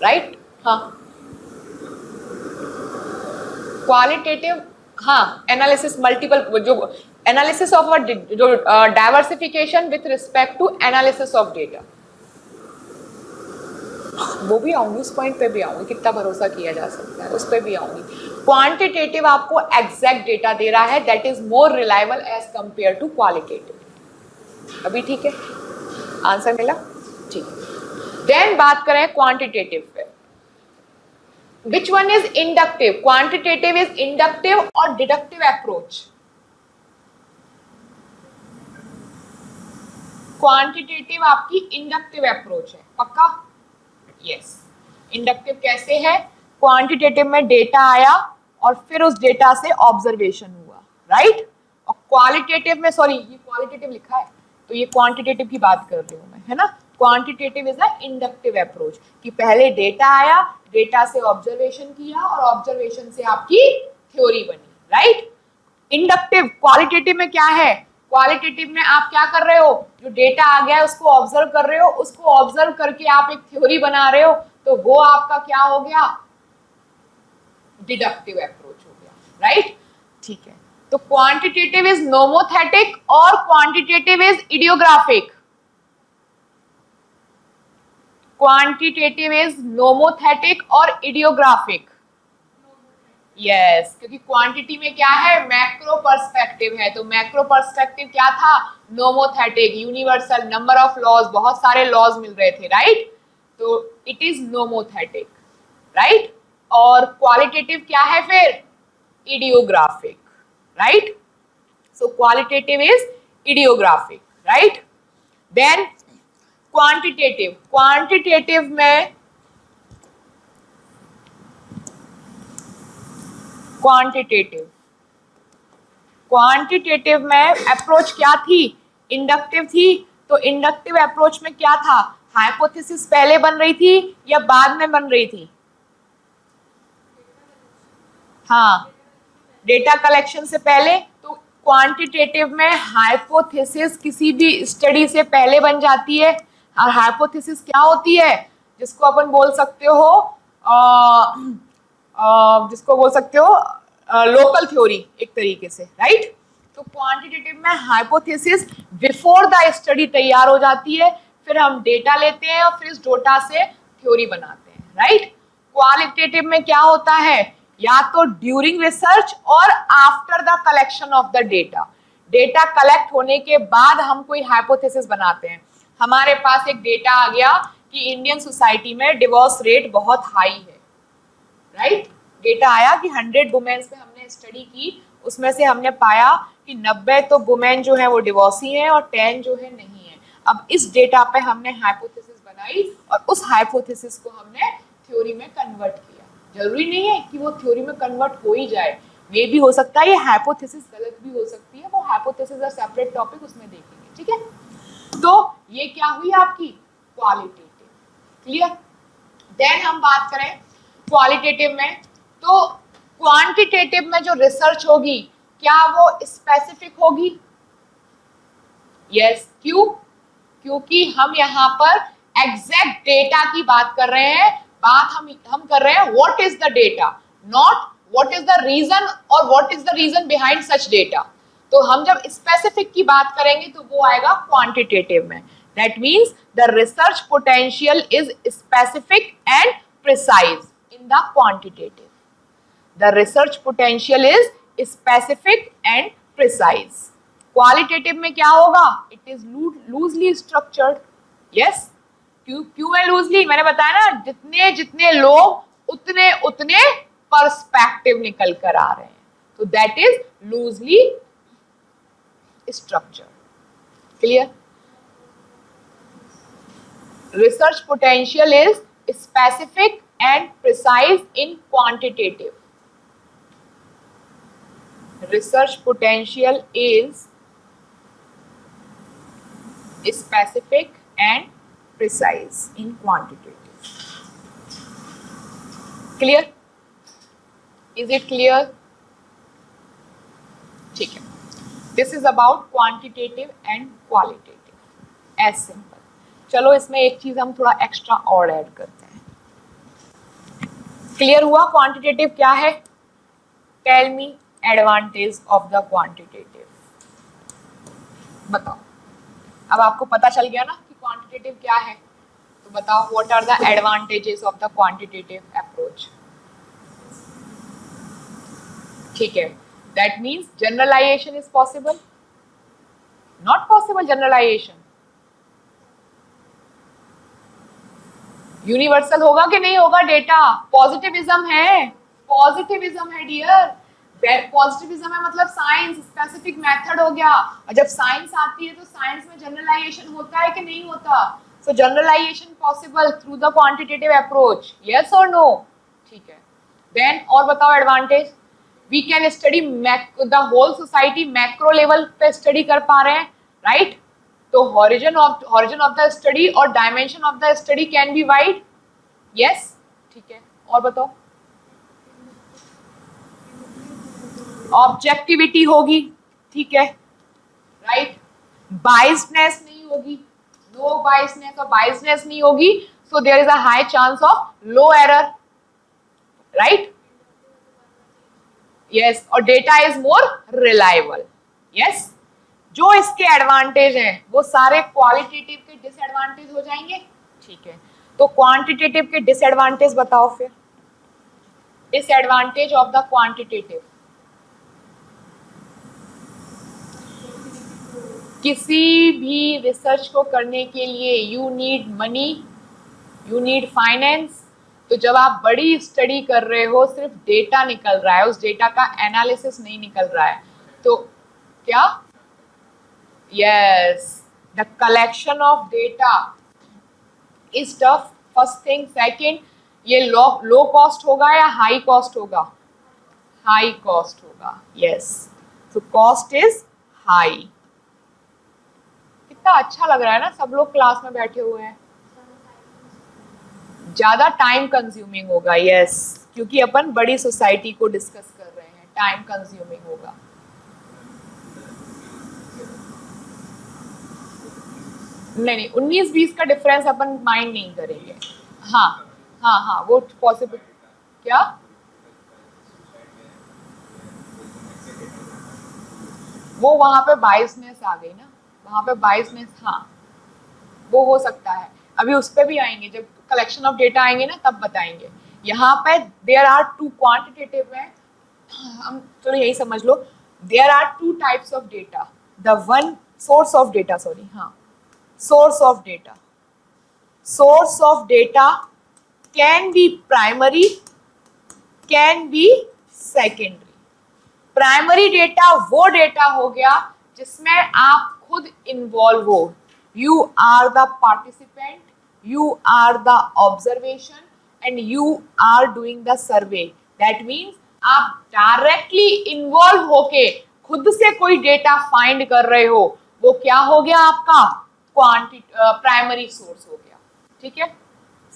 right? हाँ, क्वालिटेटिव, हाँ, एनालिसिस मल्टीपल, जो एनालिसिस ऑफ जो diversification with respect to analysis of data, वो भी आऊंगी, उस पॉइंट पे भी आऊंगी, कितना भरोसा किया जा सकता है उस पे भी आऊंगी। क्वांटिटेटिव आपको एग्जैक्ट डेटा दे रहा है, that is more reliable as compare to qualitative. अभी ठीक है, आंसर मिला, ठीक है। देन बात करें क्वांटिटेटिव पे, which one is inductive? Quantitative is inductive और डिडक्टिव अप्रोच। क्वांटिटेटिव आपकी इंडक्टिव अप्रोच है, पक्का? यस। इंडक्टिव कैसे है? क्वांटिटेटिव में डेटा आया और फिर उस डेटा से ऑब्जर्वेशन हुआ, राइट? और क्वालिटेटिव में, सॉरी ये क्वालिटेटिव लिखा है तो ये क्वांटिटेटिव की बात कर रही हूं मैं, है ना? Quantitative is a inductive approach कि पहले डेटा आया, डेटा से ऑब्जर्वेशन किया और ऑब्जर्वेशन से आपकी थ्योरी बनी, राइट? इंडक्टिव, क्वालिटेटिव में क्या है? क्वालिटेटिव में आप क्या कर रहे हो, जो डेटा आ गया है उसको ऑब्जर्व कर रहे हो, उसको ऑब्जर्व करके आप एक थ्योरी बना रहे हो, तो वो आपका क्या हो गया? डिडक्टिव अप्रोच हो गया, राइट? ठीक है, तो क्वांटिटेटिव इज नोमोथेटिक और quantitative is idiographic. Quantitative is nomothetic और इडियोग्राफिक। यस, क्योंकि क्वांटिटी में क्या है? मैक्रो पर्सपेक्टिव है, तो मैक्रो पर्सपेक्टिव क्या था? Nomothetic, universal, number of laws, बहुत सारे लॉज मिल रहे थे, राइट? तो इट इज नोमोथेटिक, राइट? और क्वालिटेटिव क्या है फिर? Idiographic, right? So qualitative is idiographic, right? Then quantitative, quantitative में क्वांटिटेटिव में अप्रोच क्या थी? इंडक्टिव थी। तो इंडक्टिव अप्रोच में क्या था? हाइपोथेसिस पहले बन रही थी या बाद में बन रही थी? हाँ, डेटा कलेक्शन से पहले। तो क्वांटिटेटिव में हाइपोथेसिस किसी भी स्टडी से पहले बन जाती है। और हाइपोथेसिस क्या होती है? जिसको अपन बोल सकते हो लोकल थ्योरी एक तरीके से, राइट? तो क्वांटिटेटिव में हाइपोथेसिस बिफोर द स्टडी तैयार हो जाती है, फिर हम डेटा लेते हैं और फिर इस डेटा से थ्योरी बनाते हैं, राइट? क्वालिटेटिव में क्या होता है? या तो ड्यूरिंग रिसर्च और after the collection of the data. Data collect होने के बाद हम कोई हाइपोथेसिस बनाते हैं। हमारे पास एक डेटा आ गया कि इंडियन सोसाइटी में डिवोर्स रेट बहुत हाई है, राइट? डेटा आया कि 100 वुमेन्स पे हमने स्टडी की, उसमें से हमने पाया कि 90 तो वुमेन जो है वो डिवोर्सी हैं और 10 जो है नहीं है। अब इस डेटा पे हमने हाइपोथेसिस बनाई और उस हाइपोथेसिस को हमने थ्योरी में कन्वर्ट किया। जरूरी नहीं है कि वो थ्योरी में कन्वर्ट हो ही जाए, मे भी हो सकता है ये हाइपोथेसिस गलत भी हो सकती है, वो हाइपोथेसिस है सेपरेट टॉपिक, उसमें देखेंगे, ठीक है? तो ये क्या हुई आपकी क्वालिटेटिव, क्लियर? देन हम बात करें क्वालिटेटिव में, तो क्वांटिटेटिव में जो रिसर्च होगी क्या वो स्पेसिफिक होगी? यस, क्यों? क्योंकि हम यहाँ पर एग्जैक्ट डेटा की बात कर रहे हैं। बात हम कर रहे हैं what is the data, not what is the reason और what is the reason behind such data. तो हम जब स्पेसिफिक की बात करेंगे तो वो आएगा क्वांटिटेटिव में। That means the research potential is specific and precise in the quantitative. The research potential is specific and precise. Qualitative में क्या होगा? It is loosely structured. Yes? क्यों है loosely? मैंने बताया ना, जितने जितने लोग उतने उतने पर्सपेक्टिव निकल कर आ रहे हैं, तो that is loosely structured. Clear? Research potential is specific and precise in quantitative. Research potential is specific and precise in quantitative. Clear? Is it clear? ठीक है. This is about quantitative and qualitative. As simple. चलो इसमें एक चीज हम थोड़ा extra और add करते हैं. क्लियर हुआ क्वांटिटेटिव क्या है? Tell me advantage of the quantitative. बताओ, अब आपको पता चल गया ना कि क्वांटिटेटिव क्या है, तो बताओ what are the advantages of the quantitative approach. ठीक है, that means generalisation is possible, not possible generalisation. Universal होगा कि नहीं होगा डेटा? पॉजिटिविज्म है, पॉजिटिविज्म है डियर। पॉजिटिविज्म है मतलब साइंस, स्पेसिफिक मेथड हो गया। और जब साइंस आती है तो साइंस में जनरलाइजेशन होता है कि नहीं होता? So generalisation possible through the quantitative approach, yes और नो? ठीक है, देन और बताओ advantage. We can study the whole society, macro level पे स्टडी कर पा रहे हैं, राइट? तो origin of the study और dimension of the study can be wide, yes? ठीक है, और बताओ। ऑब्जेक्टिविटी होगी, ठीक है, राइट? बाइसनेस नहीं होगी, नो बाइसनेस, और बाइसनेस नहीं होगी, so there is a high chance of low error, right? Yes, और data is more reliable, yes. जो इसके एडवांटेज हैं वो सारे क्वालिटेटिव के डिसएडवांटेज हो जाएंगे, ठीक है। तो क्वांटिटेटिव के डिसएडवांटेज बताओ फिर। डिसएडवांटेज ऑफ द क्वांटिटेटिव, किसी भी रिसर्च को करने के लिए you need money, you need finance. तो जब आप बड़ी स्टडी कर रहे हो, सिर्फ डेटा निकल रहा है, उस डेटा का एनालिसिस नहीं निकल रहा है, तो क्या? Yes, the collection of data is tough. First thing, second, ये लो कॉस्ट होगा या हाई कॉस्ट होगा? हाई कॉस्ट होगा, yes. So cost is high. कितना अच्छा लग रहा है ना, सब लोग क्लास में बैठे हुए हैं। ज्यादा टाइम कंज्यूमिंग होगा, yes, क्योंकि अपन बड़ी सोसाइटी को डिस्कस कर रहे हैं, टाइम कंज्यूमिंग होगा। नहीं, 19-20 का डिफरेंस अपन माइंड नहीं करेंगे। हाँ हाँ हाँ, वो पॉसिबल। क्या? वो वहां पे बाइसनेस आ गई ना, वहां पे बाइसनेस, हाँ वो हो सकता है। अभी उस पर भी आएंगे, जब कलेक्शन ऑफ डेटा आएंगे ना तब बताएंगे। यहाँ पे देयर आर टू क्वांटिटेटिव है, हम चलो यही समझ लो, there are two types of data. The one source of data, sorry, हाँ, source of data. Source of data can be primary, can be secondary. Primary data वो डेटा हो गया जिसमें आप खुद इन्वॉल्व हो, you are the participant, you are the observation and you are doing the survey. That means आप directly involve होके खुद से कोई डेटा फाइंड कर रहे हो, वो क्या हो गया आपका? प्राइमरी सोर्स हो गया, ठीक है।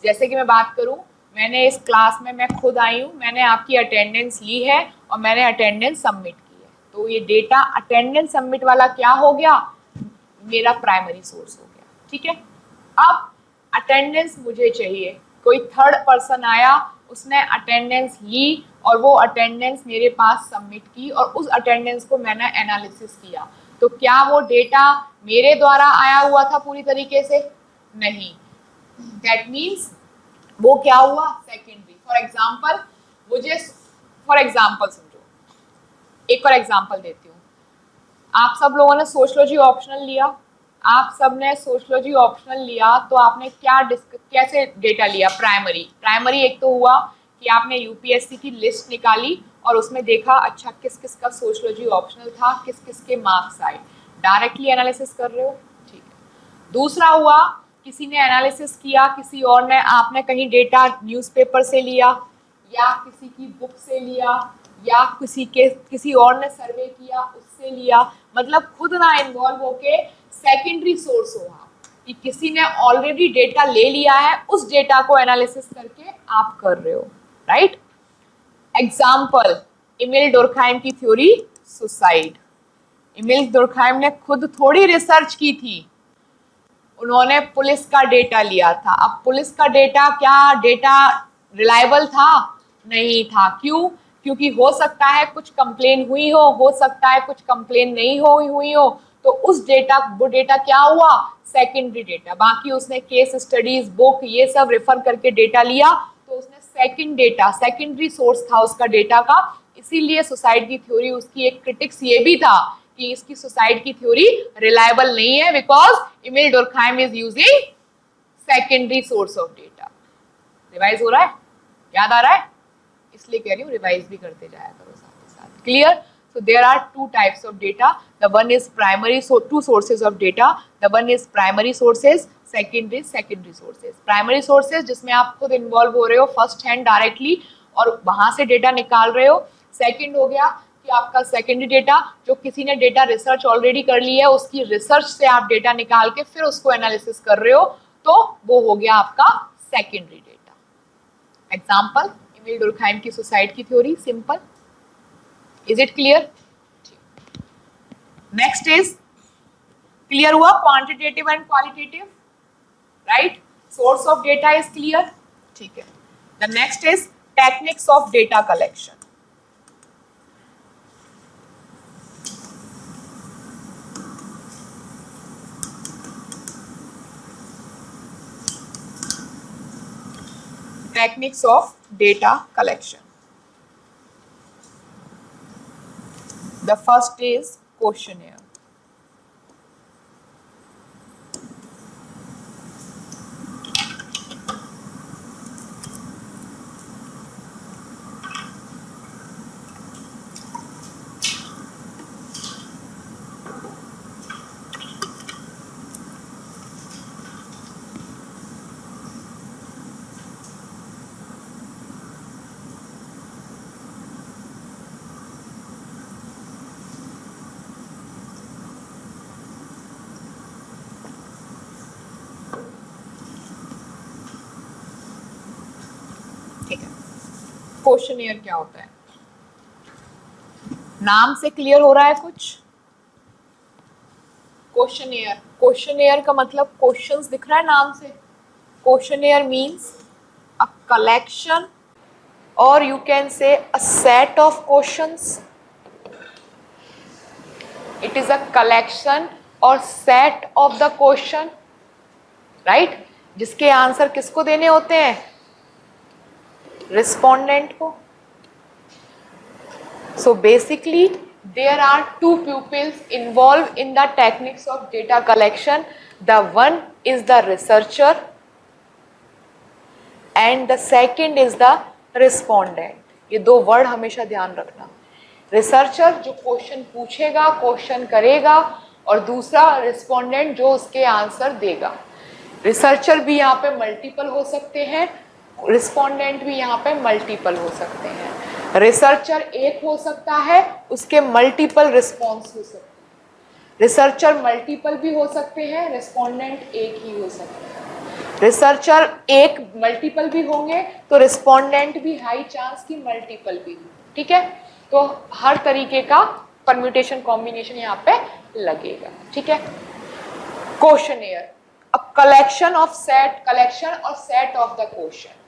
जैसे कि मैं बात करूं, मैंने इस क्लास में मैं खुद आई हूं, मैंने आपकी अटेंडेंस ली है और मैंने अटेंडेंस सबमिट की है, तो ये डेटा अटेंडेंस सबमिट वाला क्या हो गया? मेरा प्राइमरी सोर्स हो गया, ठीक है। अब अटेंडेंस मुझे चाहिए, कोई थर्ड पर्सन आया, उसने अटेंडेंस ली और वो अटेंडेंस मेरे पास सबमिट की और उस अटेंडेंस को मैंने एनालिसिस किया, तो क्या वो डेटा मेरे द्वारा आया हुआ था पूरी तरीके से? नहीं। दैट मीन्स वो क्या हुआ? सेकेंडरी। फॉर एग्जाम्पल, मुझे फॉर एग्जाम्पल समझो, एक और एग्जाम्पल देती हूँ। आप सब लोगों ने सोशियोलॉजी ऑप्शनल लिया, आप सब ने सोशियोलॉजी ऑप्शनल लिया, तो आपने क्या कैसे डेटा लिया? प्राइमरी एक तो हुआ कि आपने यूपीएससी की लिस्ट निकाली और उसमें देखा अच्छा किस किस का सोशियोलॉजी ऑप्शनल था, किस किस के मार्क्स आए, डायरेक्टली एनालिसिस कर रहे हो, ठीक है। दूसरा हुआ किसी ने एनालिसिस किया, किसी और ने, आपने कहीं डेटा न्यूज़पेपर से लिया या किसी की बुक से लिया या किसी और ने सर्वे किया उससे लिया, मतलब खुद ना इन्वॉल्व होके सेकेंडरी सोर्स हो कि किसी ने ऑलरेडी डेटा ले लिया है, उस डेटा को एनालिसिस करके आप कर रहे हो, राइट। एग्जाम्पल, एमिल डुर्कहाइम की थ्योरी सुसाइड। एमिल डुर्कहाइम ने खुद थोड़ी रिसर्च की थी, उन्होंने पुलिस का डेटा लिया था। अब पुलिस का डेटा क्या डेटा रिलायबल था? नहीं था। क्यों? क्योंकि हो सकता है कुछ कंप्लेन हुई हो सकता है कुछ कंप्लेन नहीं हुई हो, तो उस डेटा, वो डेटा क्या हुआ, सेकेंडरी डेटा। बाकी उसने केस स्टडीज, बुक, ये सब रेफर करके डेटा लिया, तो उसने सेकेंड डेटा, सेकेंडरी सोर्स था उसका डेटा का। इसीलिए सुसाइड की थ्योरी, उसकी एक क्रिटिक्स ये भी था कि इसकी सुसाइड की थ्योरी रिलायबल नहीं है, because Emile Durkheim is using secondary source of data. Revise हो रहा है, याद आ रहा है, इसलिए कह रही हूँ रिवाइज भी करते जाया करो साथ ही साथ। Clear? So there are two types of data. The one is primary, so two sources of data. The one is primary sources, second is secondary sources. Primary sources जिसमें आप खुद इन्वॉल्व हो रहे हो फर्स्ट हैंड डायरेक्टली और वहां से data निकाल रहे हो। सेकंड हो गया कि आपका सेकेंडरी डेटा, जो किसी ने डेटा रिसर्च ऑलरेडी कर ली है, उसकी रिसर्च से आप डेटा निकाल के फिर उसको एनालिसिस कर रहे हो, तो वो हो गया आपका सेकेंडरी डेटा। एग्जाम्पल, एमिल डुर्कहाइम की सुसाइड की theory, simple. Is it clear? Next is, clear हुआ quantitative and qualitative, right? Source of data is clear, ठीक है। The next is techniques of data collection. Techniques of data collection. The first is questionnaire. Questionnaire क्या होता है? नाम से clear हो रहा है कुछ? क्वेश्चनियर, क्वेश्चनियर का मतलब क्वेश्चंस दिख रहा है नाम से। क्वेश्चनियर मींस अ कलेक्शन और you can say a set of questions. It is a collection और set of the question, right, जिसके आंसर किसको देने होते हैं? रिस्पोंडेंट को। So basically there are two pupils involved in the techniques of data collection. The one is the researcher and the second is the respondent. ये दो word हमेशा ध्यान रखना। रिसर्चर जो क्वेश्चन पूछेगा, क्वेश्चन करेगा, और दूसरा रिस्पोंडेंट जो उसके आंसर देगा। रिसर्चर भी यहाँ पे मल्टीपल हो सकते हैं, रिस्पोंडेंट भी यहाँ पे मल्टीपल हो सकते हैं। रिसर्चर एक हो सकता है, उसके मल्टीपल रिस्पॉन्स हो सकते हैं। रिसर्चर मल्टीपल भी हो सकते हैं, रिस्पोंडेंट एक ही हो सकते हैं। रिसर्चर एक मल्टीपल भी होंगे तो रिस्पोंडेंट भी हाई चांस की मल्टीपल भी हो, ठीक है। तो हर तरीके का परम्यूटेशन कॉम्बिनेशन यहाँ पे लगेगा, ठीक है। Questionnaire, a collection of set, collection और set of the question.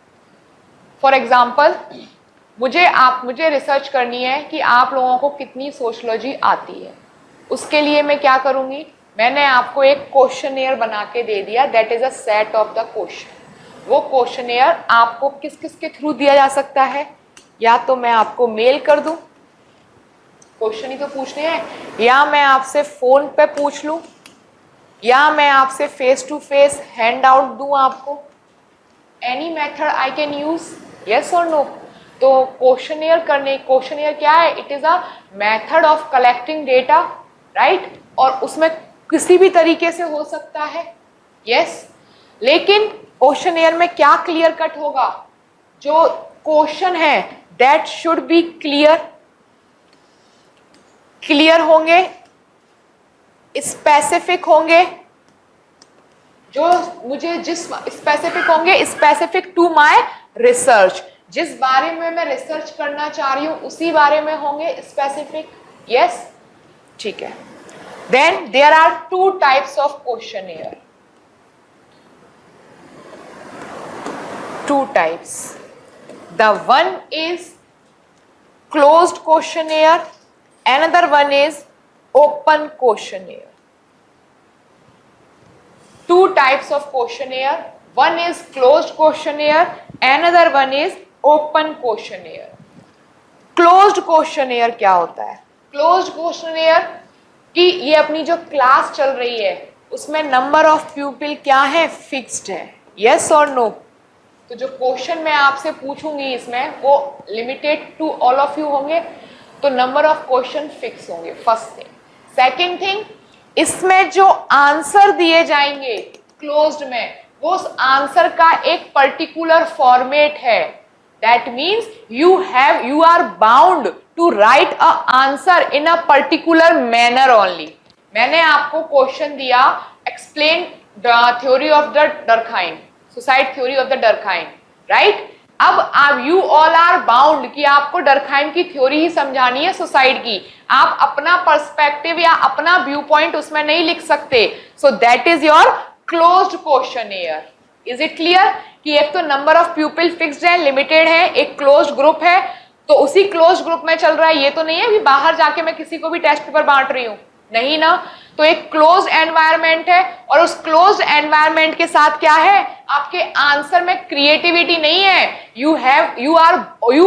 For example, मुझे रिसर्च करनी है कि आप लोगों को कितनी सोशलॉजी आती है। उसके लिए मैं क्या करूंगी? मैंने आपको एक क्वेश्चनियर बना के दे दिया, that is a set of the question. वो क्वेश्चनियर आपको किस किस के थ्रू दिया जा सकता है? या तो मैं आपको मेल कर दूं, क्वेश्चन ही तो पूछने हैं, या मैं आपसे फोन पे पूछ लूं, या मैं आपसे face to face hand out दूं आपको। Any method I can use, yes और नो। तो क्वेश्चनियर क्या है? It is a method of collecting data, right, और उसमें किसी भी तरीके से हो सकता है, यस। लेकिन क्वेश्चनियर में क्या क्लियर कट होगा? जो क्वेश्चन है दैट शुड बी क्लियर होंगे, स्पेसिफिक होंगे, जो मुझे जिस स्पेसिफिक होंगे, स्पेसिफिक टू माय रिसर्च, जिस बारे में मैं रिसर्च करना चाह रही हूं उसी बारे में होंगे, स्पेसिफिक, यस, ठीक है। Then there are two types of questionnaire, two types. The one is closed questionnaire, another one is open questionnaire. Two types of questionnaire, one is closed questionnaire, another one is open questionnaire. closed questionnaire क्या होता है? closed questionnaire कि ये अपनी जो class चल रही है उसमें नंबर ऑफ पीपल क्या है? फिक्स्ड है, यस और नो? तो जो क्वेश्चन मैं आपसे पूछूंगी इसमें वो limited to all of you होंगे, तो नंबर ऑफ क्वेश्चन फिक्स होंगे, फर्स्ट थिंग। सेकेंड थिंग, इसमें जो आंसर दिए जाएंगे क्लोज्ड में, वो उस आंसर का एक पर्टिकुलर फॉर्मेट है। That means you are bound to write a answer in a particular manner only. मैंने आपको क्वेश्चन दिया, explain the theory of the Durkheim, suicide theory of the Durkheim, right? अब आप यू ऑल आर बाउंड कि आपको Durkheim की theory ही समझानी है सुसाइड की, आप अपना पर्सपेक्टिव या अपना व्यू पॉइंट उसमें नहीं लिख सकते। सो that is your closed questionnaire. Is it clear कि एक तो नंबर ऑफ पीपल फिक्स्ड है, लिमिटेड है, एक क्लोज्ड ग्रुप है, तो उसी क्लोज्ड ग्रुप में चल रहा है। ये तो नहीं है कि बाहर जाके मैं किसी को भी टेस्ट पेपर बांट रही हूं, नहीं ना। तो एक क्लोज्ड एनवायरनमेंट है और उस क्लोज्ड एनवायरनमेंट के साथ क्या है, आपके आंसर में क्रिएटिविटी नहीं है। यू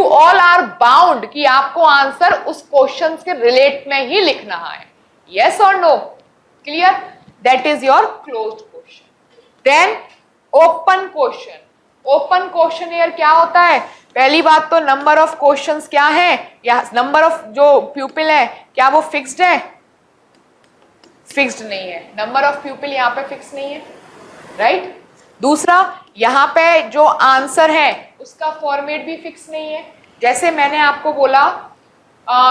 ऑल आर बाउंड कि आपको आंसर उस क्वेश्चन के रिलेट में ही लिखना है, यस और no? Clear? That is your closed question. Then open question. Open questionnaire क्या होता है? पहली बात तो नंबर ऑफ क्वेश्चंस क्या है, या नंबर ऑफ जो प्यूपिल है क्या वो फिक्स्ड है? फिक्स्ड नहीं है, नंबर ऑफ प्यूपिल यहाँ पे फिक्स नहीं है, राइट? दूसरा, यहाँ पे जो आंसर है उसका फॉर्मेट भी फिक्स नहीं है। जैसे मैंने आपको बोला,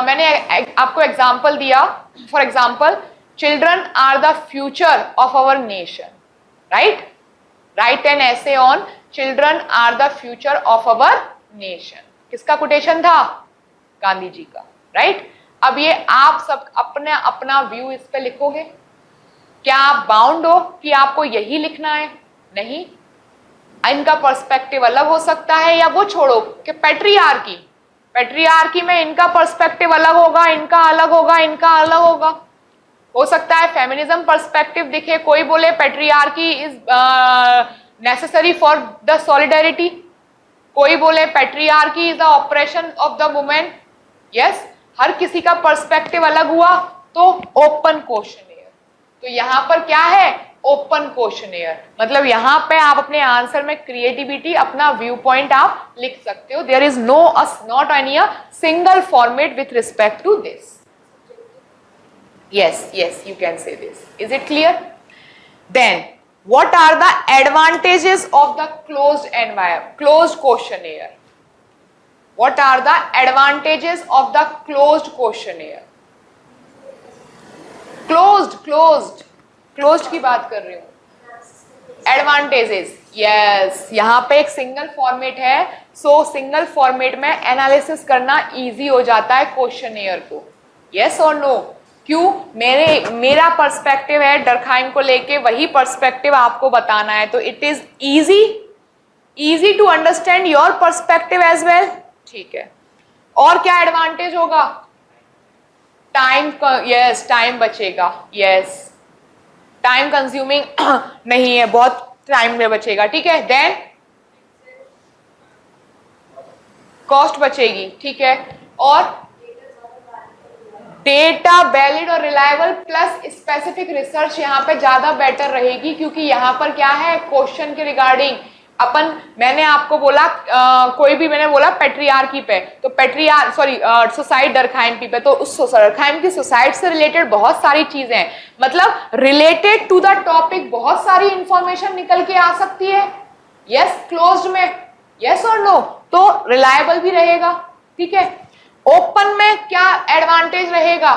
मैंने आपको एग्जांपल दिया, for example, children are the future of our nation, right? Right an essay on children are the future of our nation. किसका कोटेशन था? गांधी जी का, राइट? अब ये आप सब अपने अपना व्यू इस पे लिखोगे। क्या आप बाउंड हो कि आपको यही लिखना है? नहीं, इनका पर्सपेक्टिव अलग हो सकता है, या वो छोड़ो कि पैट्रियार्की में इनका पर्सपेक्टिव अलग होगा, इनका अलग होगा, इनका अलग होगा। हो सकता है फेमिनिज्म पर्सपेक्टिव दिखे, कोई बोले patriarchy is necessary for the solidarity, कोई बोले patriarchy is the operation of the women. Yes, हर किसी का पर्सपेक्टिव अलग हुआ तो ओपन क्वेश्चनियर। तो यहां पर क्या है? ओपन क्वेश्चनियर, मतलब यहां पे आप अपने आंसर में क्रिएटिविटी, अपना व्यू पॉइंट आप लिख सकते हो। There is not any a single format with respect to this. Yes, you can say this. Is it clear? Then, what are the advantages of the closed questionnaire? What are the advantages of the closed questionnaire? Closed की बात कर रही हूँ। Advantages, yes, यहाँ पे एक single format है, सो single format में एनालिसिस करना इजी हो जाता है क्वेश्चनेयर को, yes और no? क्यों? मेरा पर्सपेक्टिव है डर्कहाइम को लेके, वही पर्सपेक्टिव आपको बताना है, तो it is easy to understand your perspective as well, ठीक है? और क्या एडवांटेज होगा? टाइम, यस, टाइम बचेगा, यस, टाइम कंज्यूमिंग नहीं है, बहुत टाइम में बचेगा, ठीक है? देन कॉस्ट बचेगी, ठीक है? और डेटा वैलिड और रिलायबल प्लस स्पेसिफिक रिसर्च यहाँ पे ज्यादा बेटर रहेगी, क्योंकि यहाँ पर क्या है, क्वेश्चन के रिगार्डिंग मैंने आपको बोला कोई भी मैंने बोला पैट्रियार्की पे, तो सुसाइड डर्कहाइम पे, तो उस डर्कहाइम की सुसाइड से रिलेटेड बहुत सारी चीजें हैं, मतलब रिलेटेड टू द टॉपिक बहुत सारी इंफॉर्मेशन निकल के आ सकती है। यस, क्लोज्ड में, यस और नो? तो रिलायबल भी रहेगा, ठीक है? ओपन में क्या एडवांटेज रहेगा?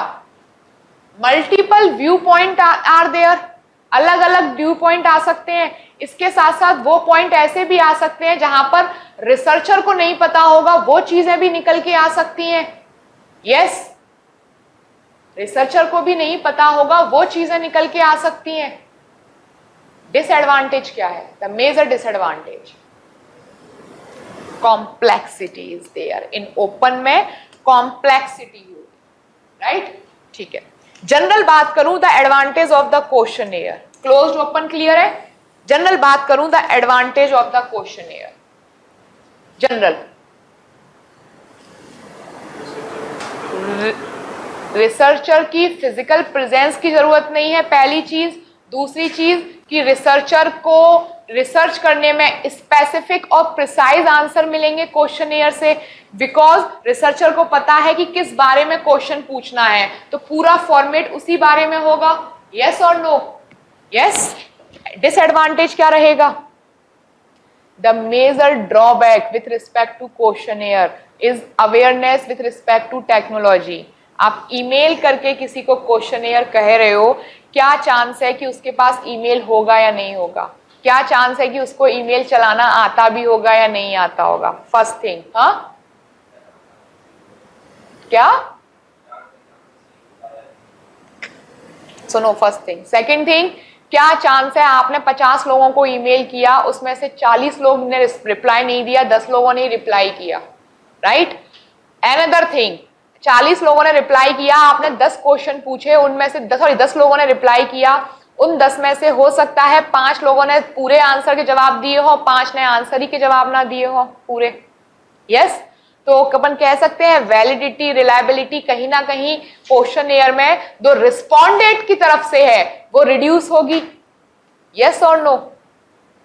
Multiple view point are there, अलग अलग व्यू पॉइंट आ सकते हैं। इसके साथ साथ वो पॉइंट ऐसे भी आ सकते हैं जहां पर रिसर्चर को नहीं पता होगा, वो चीजें भी निकल के आ सकती हैं। यस, रिसर्चर को भी नहीं पता होगा, वो चीजें निकल के आ सकती हैं। डिसएडवांटेज क्या है? The major disadvantage, complexity is there in open में। कॉम्प्लेक्सिटी होगी, राइट? ठीक है, जनरल बात करूं the advantage of the questionnaire, closed open clear है? जनरल बात करूं the advantage of the questionnaire, general researcher की फिजिकल प्रेजेंस की जरूरत नहीं है, पहली चीज। दूसरी चीज कि रिसर्चर को रिसर्च करने में स्पेसिफिक और प्रिसाइज आंसर मिलेंगे क्वेश्चनेयर से, बिकॉज रिसर्चर को पता है कि किस बारे में क्वेश्चन पूछना है, तो पूरा फॉर्मेट उसी बारे में होगा। यस और नो? यस। डिसएडवांटेज क्या रहेगा? The major drawback with respect to questionnaire is awareness with respect to technology. आप ईमेल करके किसी को क्वेश्चनेयर कह रहे हो, क्या चांस है कि उसके पास ईमेल होगा या नहीं होगा? क्या चांस है कि उसको ईमेल चलाना आता भी होगा या नहीं आता होगा? फर्स्ट थिंग, हाँ क्या सुनो, फर्स्ट थिंग। सेकंड थिंग, क्या चांस है आपने 50 लोगों को ईमेल किया, उसमें से 40 लोग ने रिप्लाई नहीं दिया, 10 लोगों ने रिप्लाई किया, राइट? अनदर थिंग, 40 लोगों ने रिप्लाई किया, आपने 10 क्वेश्चन पूछे, उनमें से 10 लोगों ने रिप्लाई किया, उन 10 में से हो सकता है 5 लोगों ने पूरे आंसर के जवाब दिए हो, 5 ने आंसर ही के जवाब ना दिए हो पूरे। यस, तो अपन कह सकते हैं वैलिडिटी, रिलायबिलिटी कहीं ना कहीं क्वेश्चनेयर में जो रिस्पोंडेंट की तरफ से है वो रिड्यूस होगी। यस और no?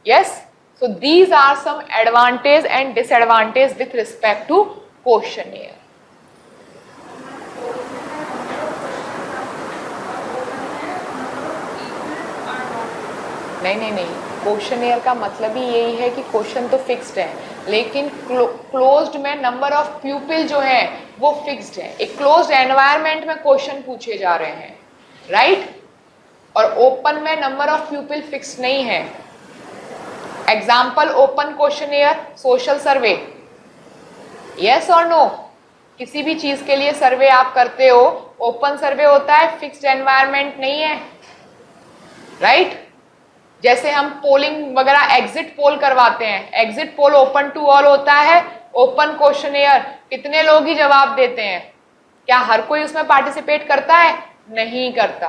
Yes. So these are some advantage and disadvantage with respect to questionnaire. नहीं, क्वेश्चनेयर का मतलब ही यही है कि क्वेश्चन तो फिक्स्ड है, लेकिन क्लोज्ड में नंबर ऑफ पीपल जो है वो फिक्स्ड है। एक क्लोज्ड एनवायरनमेंट में क्वेश्चन पूछे जा रहे हैं, राइट? और ओपन में नंबर ऑफ पीपल फिक्स्ड नहीं है। एग्जाम्पल ओपन क्वेश्चनेयर, सोशल सर्वे। यस और नो? किसी भी चीज के लिए सर्वे आप करते हो, ओपन सर्वे होता है, फिक्स्ड एनवायरनमेंट नहीं है, राइट? जैसे हम पोलिंग वगैरह एग्जिट पोल करवाते हैं, exit poll open to all होता है, ओपन क्वेश्चनेयर कितने लोग ही जवाब देते हैं, क्या हर कोई उसमें पार्टिसिपेट करता है? नहीं करता।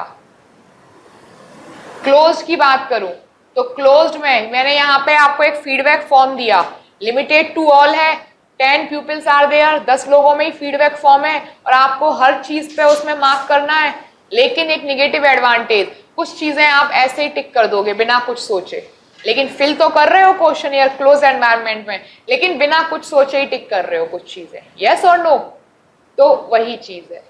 क्लोज्ड की बात करूं तो क्लोज्ड में मैंने यहाँ पे आपको एक फीडबैक फॉर्म दिया, लिमिटेड टू ऑल है, 10 पीपल्स आर देयर, 10 लोगों में ही फीडबैक फॉर्म है और आपको हर चीज पे उसमें मार्क करना है। लेकिन एक निगेटिव एडवांटेज, कुछ चीजें आप ऐसे ही टिक कर दोगे बिना कुछ सोचे, लेकिन फिल तो कर रहे हो क्वेश्चनेयर क्लोज एनवायरनमेंट में, लेकिन बिना कुछ सोचे ही टिक कर रहे हो कुछ चीजें। यस और नो? तो वही चीज है।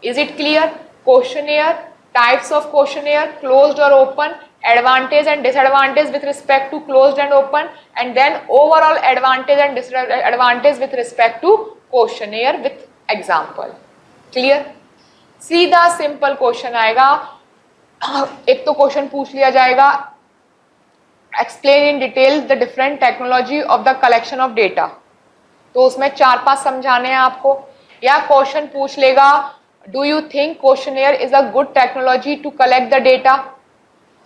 Is it clear? Questionnaire, types of questionnaire, closed और open, advantage and disadvantage with respect to closed and open, and then overall advantage and disadvantage with respect to questionnaire with example. Clear? सीधा simple question आएगा, एक तो question पूछ लिया जाएगा, explain in detail the different technology of the collection of data, तो उसमें 4-5 समझाने हैं आपको। या क्वेश्चन पूछ लेगा, do you think questionnaire is a good technology to collect the data,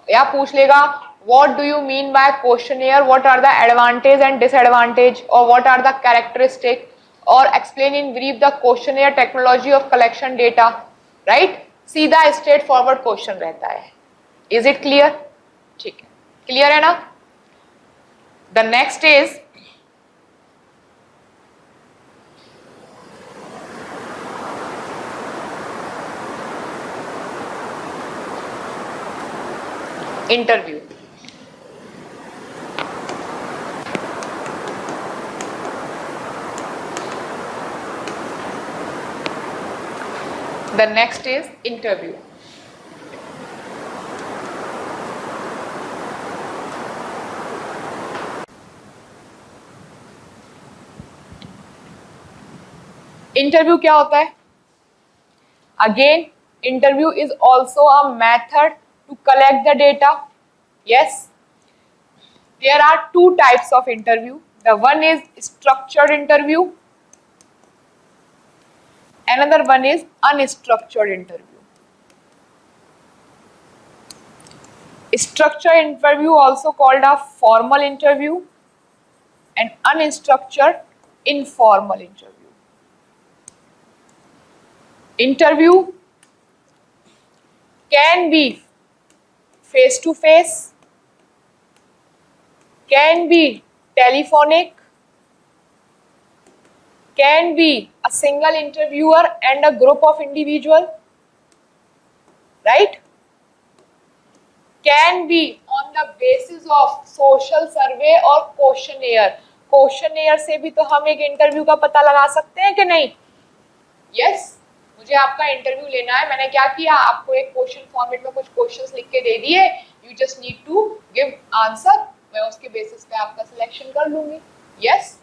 या पूछ लेगा what do you mean by questionnaire, what are the advantage and disadvantage or what are the characteristic, or explain in brief the questionnaire technology of collection data, right? सीधा straight forward question रहता है। Is it clear? ठीक है, clear है ना? The next is interview. The next is interview. Interview क्या होता है? Again, interview is also a method to collect the data. Yes, there are 2 types of interview. The one is structured interview, another one is unstructured interview. Structured interview also called a formal interview and unstructured informal interview. Interview can be face to face, can be telephonic, can be a single interviewer and a group of individual, right, can be on the basis of social survey और questionnaire. Questionnaire से भी तो हम एक interview का पता लगा सकते हैं कि नहीं? यस, मुझे आपका इंटरव्यू लेना है, मैंने क्या किया, आपको एक क्वेश्चन फॉर्मेट में कुछ क्वेश्चंस लिख के दे दिए, you just need to give answer, मैं उसके बेसिस पे आपका सिलेक्शन कर लूंगी। Yes,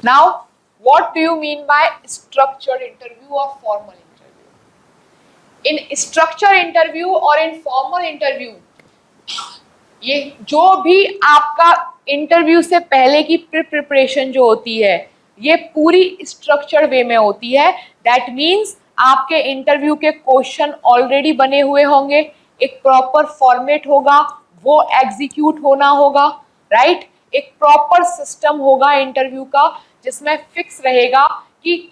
now what do you mean by structured interview और formal interview? In structure interview और इन फॉर्मल इंटरव्यू, ये जो भी आपका इंटरव्यू से पहले की प्रिपरेशन जो होती है ये पूरी स्ट्रक्चर्ड वे में होती है। दैट मीन्स आपके इंटरव्यू के क्वेश्चन ऑलरेडी बने हुए होंगे, एक प्रॉपर फॉर्मेट होगा, वो एग्जीक्यूट होना होगा, राइट, एक प्रॉपर सिस्टम होगा इंटरव्यू का जिसमें फिक्स रहेगा कि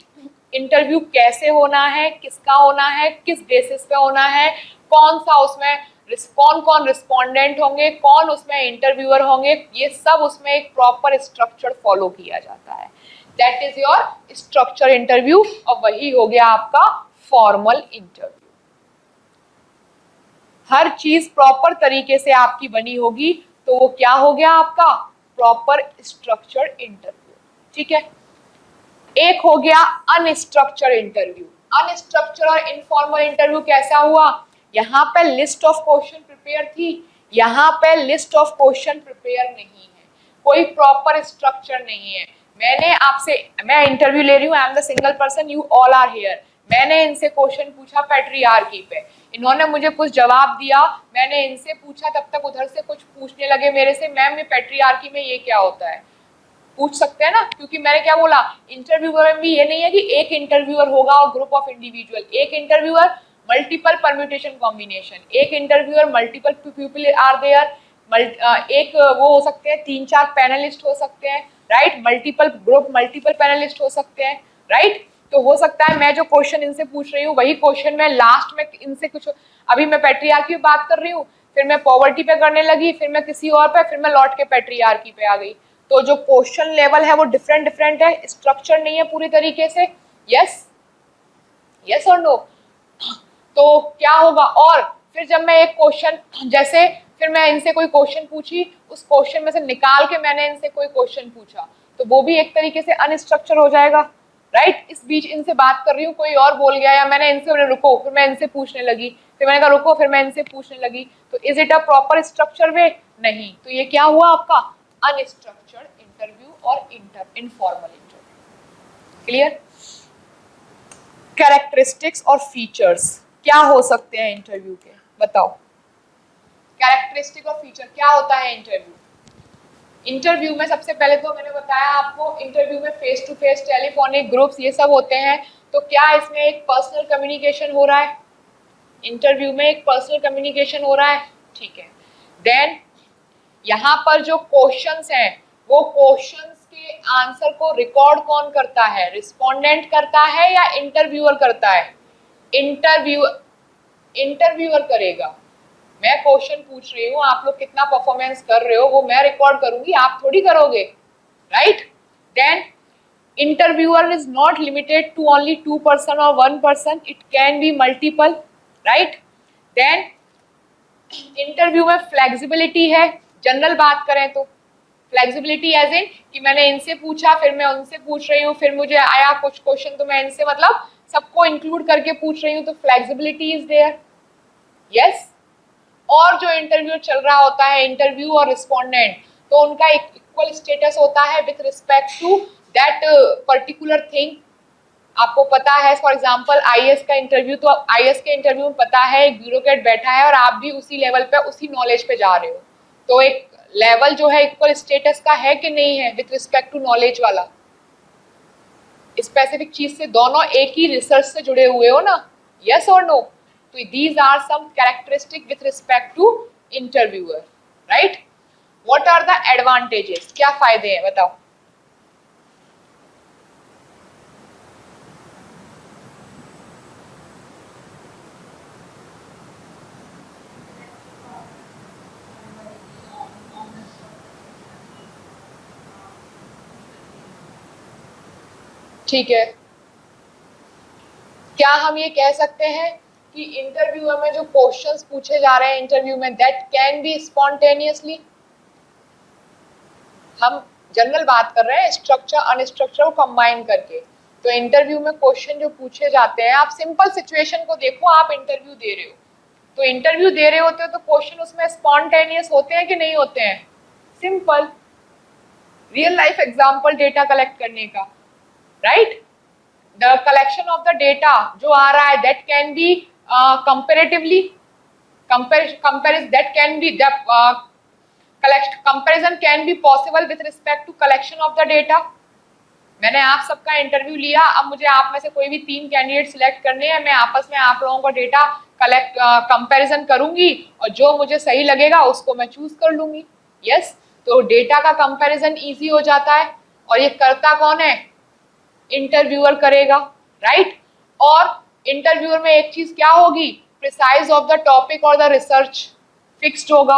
इंटरव्यू कैसे होना है, किसका होना है, किस बेसिस पे होना है, कौन सा उसमें कौन रिस्पोंडेंट होंगे, कौन उसमें इंटरव्यूअर होंगे, ये सब उसमें एक प्रॉपर स्ट्रक्चर फॉलो किया जाता है। That is your structure interview और वही हो गया आपका फॉर्मल इंटरव्यू। हर चीज प्रॉपर तरीके से आपकी बनी होगी तो वो क्या हो गया आपका प्रॉपर स्ट्रक्चर्ड इंटरव्यू। ठीक है, एक हो गया अनस्ट्रक्चर्ड इंटरव्यू। अनस्ट्रक्चर्ड और इनफॉर्मल इंटरव्यू कैसा हुआ, यहाँ पे लिस्ट ऑफ क्वेश्चन प्रिपेयर थी, यहाँ पे लिस्ट ऑफ क्वेश्चन प्रिपेयर नहीं है, कोई प्रॉपर स्ट्रक्चर नहीं है। मैं इंटरव्यू ले रही हूँ, I am the single person, you all are here, मैंने इनसे क्वेश्चन पूछा पैट्रियार्की पे, इन्होंने मुझे कुछ जवाब दिया, मैंने इनसे पूछा, तब तक उधर से कुछ पूछने लगे मेरे से, मैम ये पैट्रियार्की में ये क्या होता है, पूछ सकते हैं ना, क्योंकि मैंने क्या बोला, इंटरव्यूअर में भी ये नहीं है कि एक इंटरव्यूअर होगा और ग्रुप ऑफ इंडिविजुअल, एक इंटरव्यूअर मल्टीपल परम्यूटेशन कॉम्बिनेशन, एक interviewer multiple people are there, एक वो हो सकते हैं 3-4 पैनलिस्ट हो सकते हैं, right, multiple group multiple panelist हो सकते हैं, राइट। तो हो सकता है मैं जो क्वेश्चन इनसे पूछ रही हूँ वही क्वेश्चन मैं लास्ट में इनसे कुछ, अभी मैं पैट्रियार्की पे बात कर रही हूँ, फिर मैं पॉवर्टी पे करने लगी, फिर मैं किसी और पे, फिर मैं लौट के पैट्रियार्की पे आ गई, तो जो क्वेश्चन लेवल है वो डिफरेंट है, स्ट्रक्चर नहीं है पूरी तरीके से। यस, यस और नो? तो क्या होगा, और फिर जब मैं एक क्वेश्चन, जैसे फिर मैं इनसे कोई क्वेश्चन पूछी, उस क्वेश्चन में से निकाल के मैंने इनसे कोई क्वेश्चन पूछा, तो वो भी एक तरीके से अनस्ट्रक्चर हो जाएगा, राइट। इस बीच इनसे बात कर रही हूँ, कोई और बोल गया, या मैंने इनसे रुको, फिर मैं इनसे पूछने लगी, फिर मैंने कहा रुको, फिर मैं इनसे पूछने लगी, तो is it a proper structure way? नहीं, तो ये क्या हुआ आपका अनस्ट्रक्चर्ड इंटरव्यू और इनफॉर्मल इंटरव्यू। क्लियर? कैरेक्टरिस्टिक्स और फीचर्स क्या हो सकते हैं इंटरव्यू के, बताओ। कैरेक्टरिस्टिक और फीचर क्या होता है इंटरव्यू? इंटरव्यू में सबसे पहले तो मैंने बताया आपको, इंटरव्यू में face to face, telephonic, groups, ये सब होते हैं, तो क्या इसमें एक पर्सनल कम्युनिकेशन हो रहा है? इंटरव्यू में एक पर्सनल कम्युनिकेशन हो रहा है, ठीक है। देन यहाँ पर जो क्वेश्चंस हैं वो क्वेश्चंस के आंसर को रिकॉर्ड कौन करता है, रिस्पोंडेंट करता है या इंटरव्यूअर करता है? इंटरव्यूअर करेगा। मैं क्वेश्चन पूछ रही हूँ, आप लोग कितना परफॉर्मेंस कर रहे हो वो मैं रिकॉर्ड करूंगी, आप थोड़ी करोगे, right. Then interviewer is not limited to only 2 person और 1 person, it can be multiple, right. Then interview में फ्लेक्सिबिलिटी है, जनरल बात करें तो फ्लेक्सिबिलिटी एज इन कि मैंने इनसे पूछा, फिर मैं उनसे पूछ रही हूँ, फिर मुझे आया कुछ क्वेश्चन तो मैं इनसे मतलब सबको इंक्लूड करके पूछ रही हूँ, तो फ्लेक्सिबिलिटी इज देयर। यस, और जो इंटरव्यू चल रहा होता है, इंटरव्यू और रिस्पोंडेंट, तो उनका एक इक्वल स्टेटस होता है with respect to that particular thing. आपको पता है फॉर एग्जांपल आईएएस का इंटरव्यू, तो आईएएस के इंटरव्यू में पता है एक ब्यूरोक्रेट बैठा है और आप भी उसी लेवल पे, उसी नॉलेज पे जा रहे हो, तो एक लेवल जो है इक्वल स्टेटस का है कि नहीं है विथ रिस्पेक्ट टू नॉलेज वाला, स्पेसिफिक चीज से दोनों एक ही रिसर्च से जुड़े हुए हो ना, यस और नो? तो these are some characteristic with respect to interviewer, right. What are the advantages, क्या फायदे हैं बताओ। ठीक है, क्या हम ये कह सकते हैं कि इंटरव्यू में जो क्वेश्चंस पूछे जा रहे हैं इंटरव्यू में, दैट कैन बी स्पॉन्टेनियसली? हम जनरल बात कर रहे हैं, स्ट्रक्चर अनस्ट्रक्चर को कंबाइन करके। तो इंटरव्यू में क्वेश्चन जो पूछे जाते हैं, आप सिंपल सिचुएशन को देखो, आप इंटरव्यू दे रहे हो, तो इंटरव्यू दे रहे होते हो तो क्वेश्चन उसमें स्पॉन्टेनियस होते हैं कि नहीं होते हैं? Simple real life example data collect करने का, right? The collection of the data जो आ रहा है, that can be comparatively that can be the comparison can be possible with respect to collection of the data। मैंने आप सबका interview लिया, अब मुझे आप में से कोई भी 3 कैंडिडेट सिलेक्ट करने हैं, मैं आपस में आप लोगों का डेटा कलेक्ट कंपैरिजन करूंगी और जो मुझे सही लगेगा उसको मैं चूज कर लूंगी। यस, तो डेटा का कंपैरिजन इजी हो जाता है, और ये करता कौन है? इंटरव्यूअर करेगा, राइट? और इंटरव्यूअर में एक चीज क्या होगी, प्रिसाइज ऑफ द टॉपिक और द रिसर्च फिक्स्ड होगा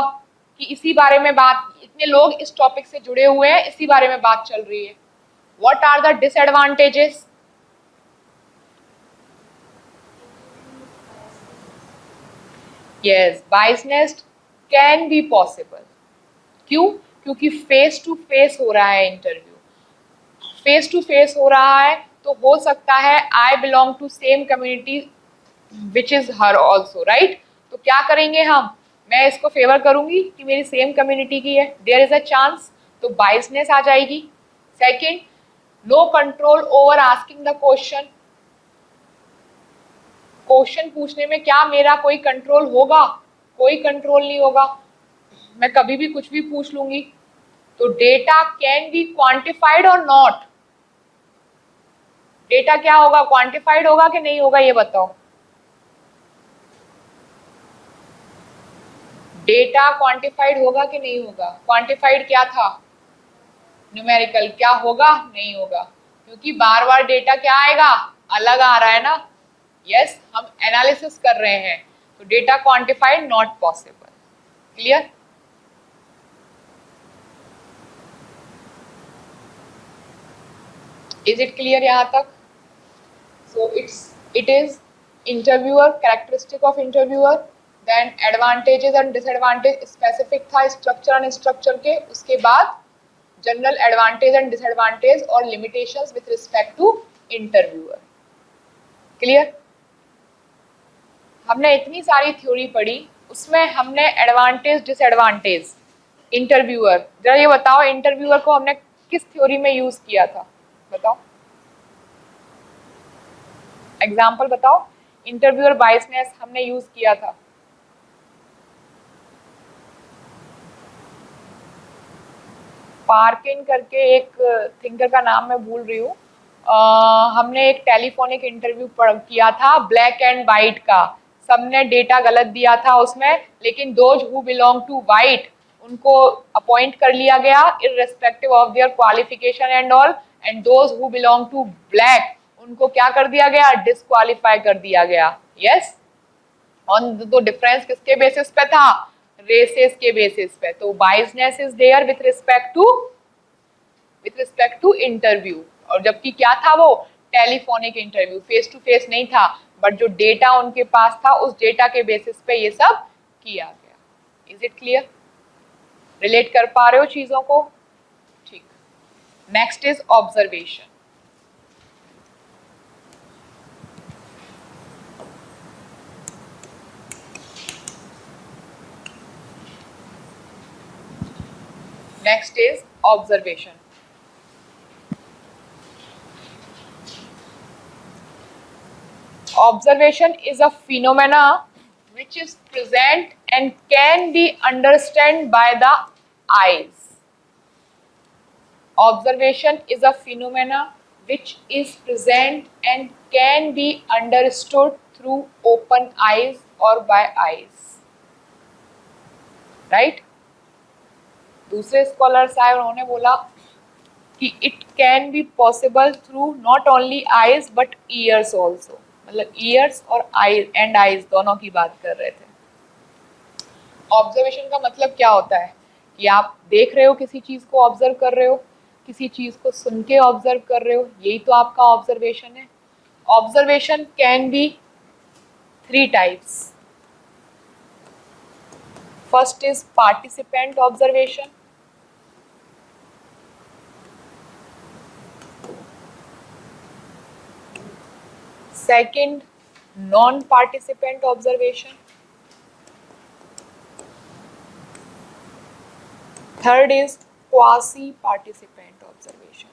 कि इसी बारे में बात, इतने लोग इस टॉपिक से जुड़े हुए हैं, इसी बारे में बात चल रही है। What are the disadvantages? Yes, biasness can be possible. क्यों? क्योंकि फेस टू फेस हो रहा है इंटरव्यू, फेस टू फेस हो रहा है, तो हो सकता है I belong to same community which is her also, right? तो क्या करेंगे हम, मैं इसको फेवर करूंगी कि मेरी सेम कम्युनिटी की है, देयर इज अ चांस, तो बायसनेस आ जाएगी। Second, no control over asking the question. Question पूछने में क्या मेरा कोई कंट्रोल होगा? कोई कंट्रोल नहीं होगा, मैं कभी भी कुछ भी पूछ लूंगी। तो डेटा कैन बी क्वांटिफाइड और नॉट? डेटा क्या होगा, क्वांटिफाइड होगा कि नहीं होगा, ये बताओ। डेटा क्वांटिफाइड होगा कि नहीं होगा? क्वांटिफाइड क्या था, न्यूमेरिकल, क्या होगा, नहीं होगा, क्योंकि बार बार डेटा क्या आएगा, अलग आ रहा है ना। यस, हम एनालिसिस कर रहे हैं, तो data quantified not possible. Clear? Is it clear यहाँ तक? So it is interviewer, characteristic of interviewer, then advantages and disadvantage, specific था स्ट्रक्चर एंड स्ट्रक्चर के, उसके बाद जनरल एडवांटेज एंड डिसएडवांटेज और limitations with respect to interviewer. Clear? हमने इतनी सारी थ्योरी पढ़ी, उसमें हमने एडवांटेज डिसएडवांटेज इंटरव्यूअर, जरा ये बताओ इंटरव्यूअर को हमने किस थ्योरी में यूज किया था, बताओ एग्जाम्पल बताओ। इंटरव्यूअर बायसनेस हमने यूज किया था, पार्किन करके एक थिंकर का नाम मैं भूल रही हूँ, हमने एक टेलीफोनिक इंटरव्यू किया था ब्लैक एंड वाइट का, सबने डेटा गलत दिया था उसमें, लेकिन those who belong to white उनको अपॉइंट कर लिया गया irrespective of their qualification and all, and those who belong to black उनको क्या कर दिया गया, डिस्क्वालीफाई कर दिया गया। यस, ऑन तो डिफरेंस किसके बेसिस पे था, रेसेस के बेसिस पे। तो biasness is there with respect to interview, और जबकि क्या था वो telephonic interview, face to face नहीं था, बट जो डेटा उनके पास था उस डेटा के बेसिस पे ये सब किया गया। Is it clear? रिलेट कर पा रहे हो चीजों को? ठीक। Next is observation. Next is observation. Observation is a phenomena which is present and can be understood by the eyes. Observation is a phenomena which is present and can be understood through open eyes or by eyes. Right? दूसरे scholars आए, उन्होंने बोला कि it can be possible through not only eyes but years also, मतलब years और eyes and eyes दोनों की बात कर रहे थे। ऑब्जर्वेशन का मतलब क्या होता है कि आप देख रहे हो, किसी चीज को ऑब्जर्व कर रहे हो, किसी चीज को सुन के ऑब्जर्व कर रहे हो, यही तो आपका ऑब्जर्वेशन है। Observation can be 3 types. First is participant observation, second non-participant observation, third is quasi-participant observation.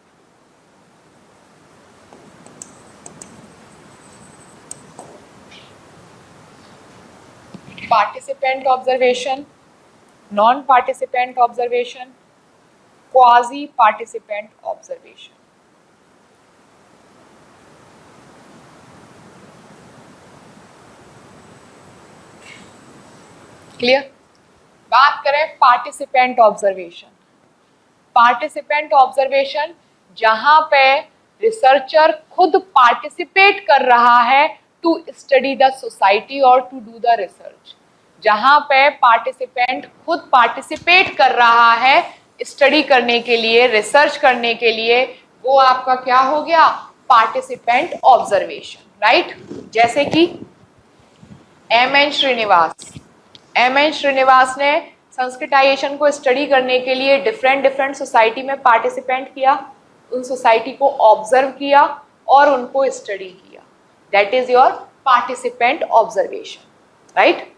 Participant observation, non-participant observation, quasi-participant observation. Clear? बात करें पार्टिसिपेंट ऑब्जर्वेशन। पार्टिसिपेंट ऑब्जर्वेशन जहां पे रिसर्चर खुद पार्टिसिपेट कर रहा है टू स्टडी द सोसाइटी और to do the research. जहां पे पार्टिसिपेंट खुद पार्टिसिपेट कर रहा है स्टडी करने के लिए, रिसर्च करने के लिए, वो आपका क्या हो गया? Participant observation, right? जैसे कि एम एन श्रीनिवास ने संस्कृताइजेशन को स्टडी करने के लिए डिफरेंट सोसाइटी में पार्टिसिपेंट किया, उन सोसाइटी को ऑब्जर्व किया और उनको स्टडी किया। That is your participant observation, right?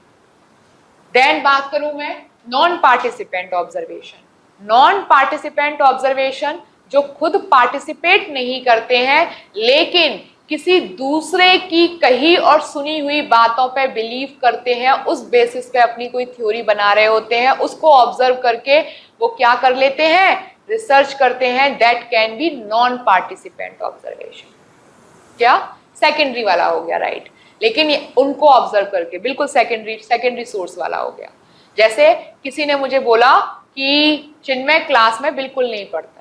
Then बात करूं मैं non participant observation. Non participant observation जो खुद पार्टिसिपेट नहीं करते हैं लेकिन किसी दूसरे की कही और सुनी हुई बातों पे बिलीव करते हैं, उस बेसिस पे अपनी कोई थ्योरी बना रहे होते हैं, उसको ऑब्जर्व करके वो क्या कर लेते हैं? रिसर्च करते हैं। That can be non participant observation. क्या? सेकेंडरी वाला हो गया, राइट? लेकिन उनको ऑब्जर्व करके, बिल्कुल सेकेंडरी सोर्स वाला हो गया। जैसे किसी ने मुझे बोला कि चिन्मय क्लास में बिल्कुल नहीं पढ़ता है।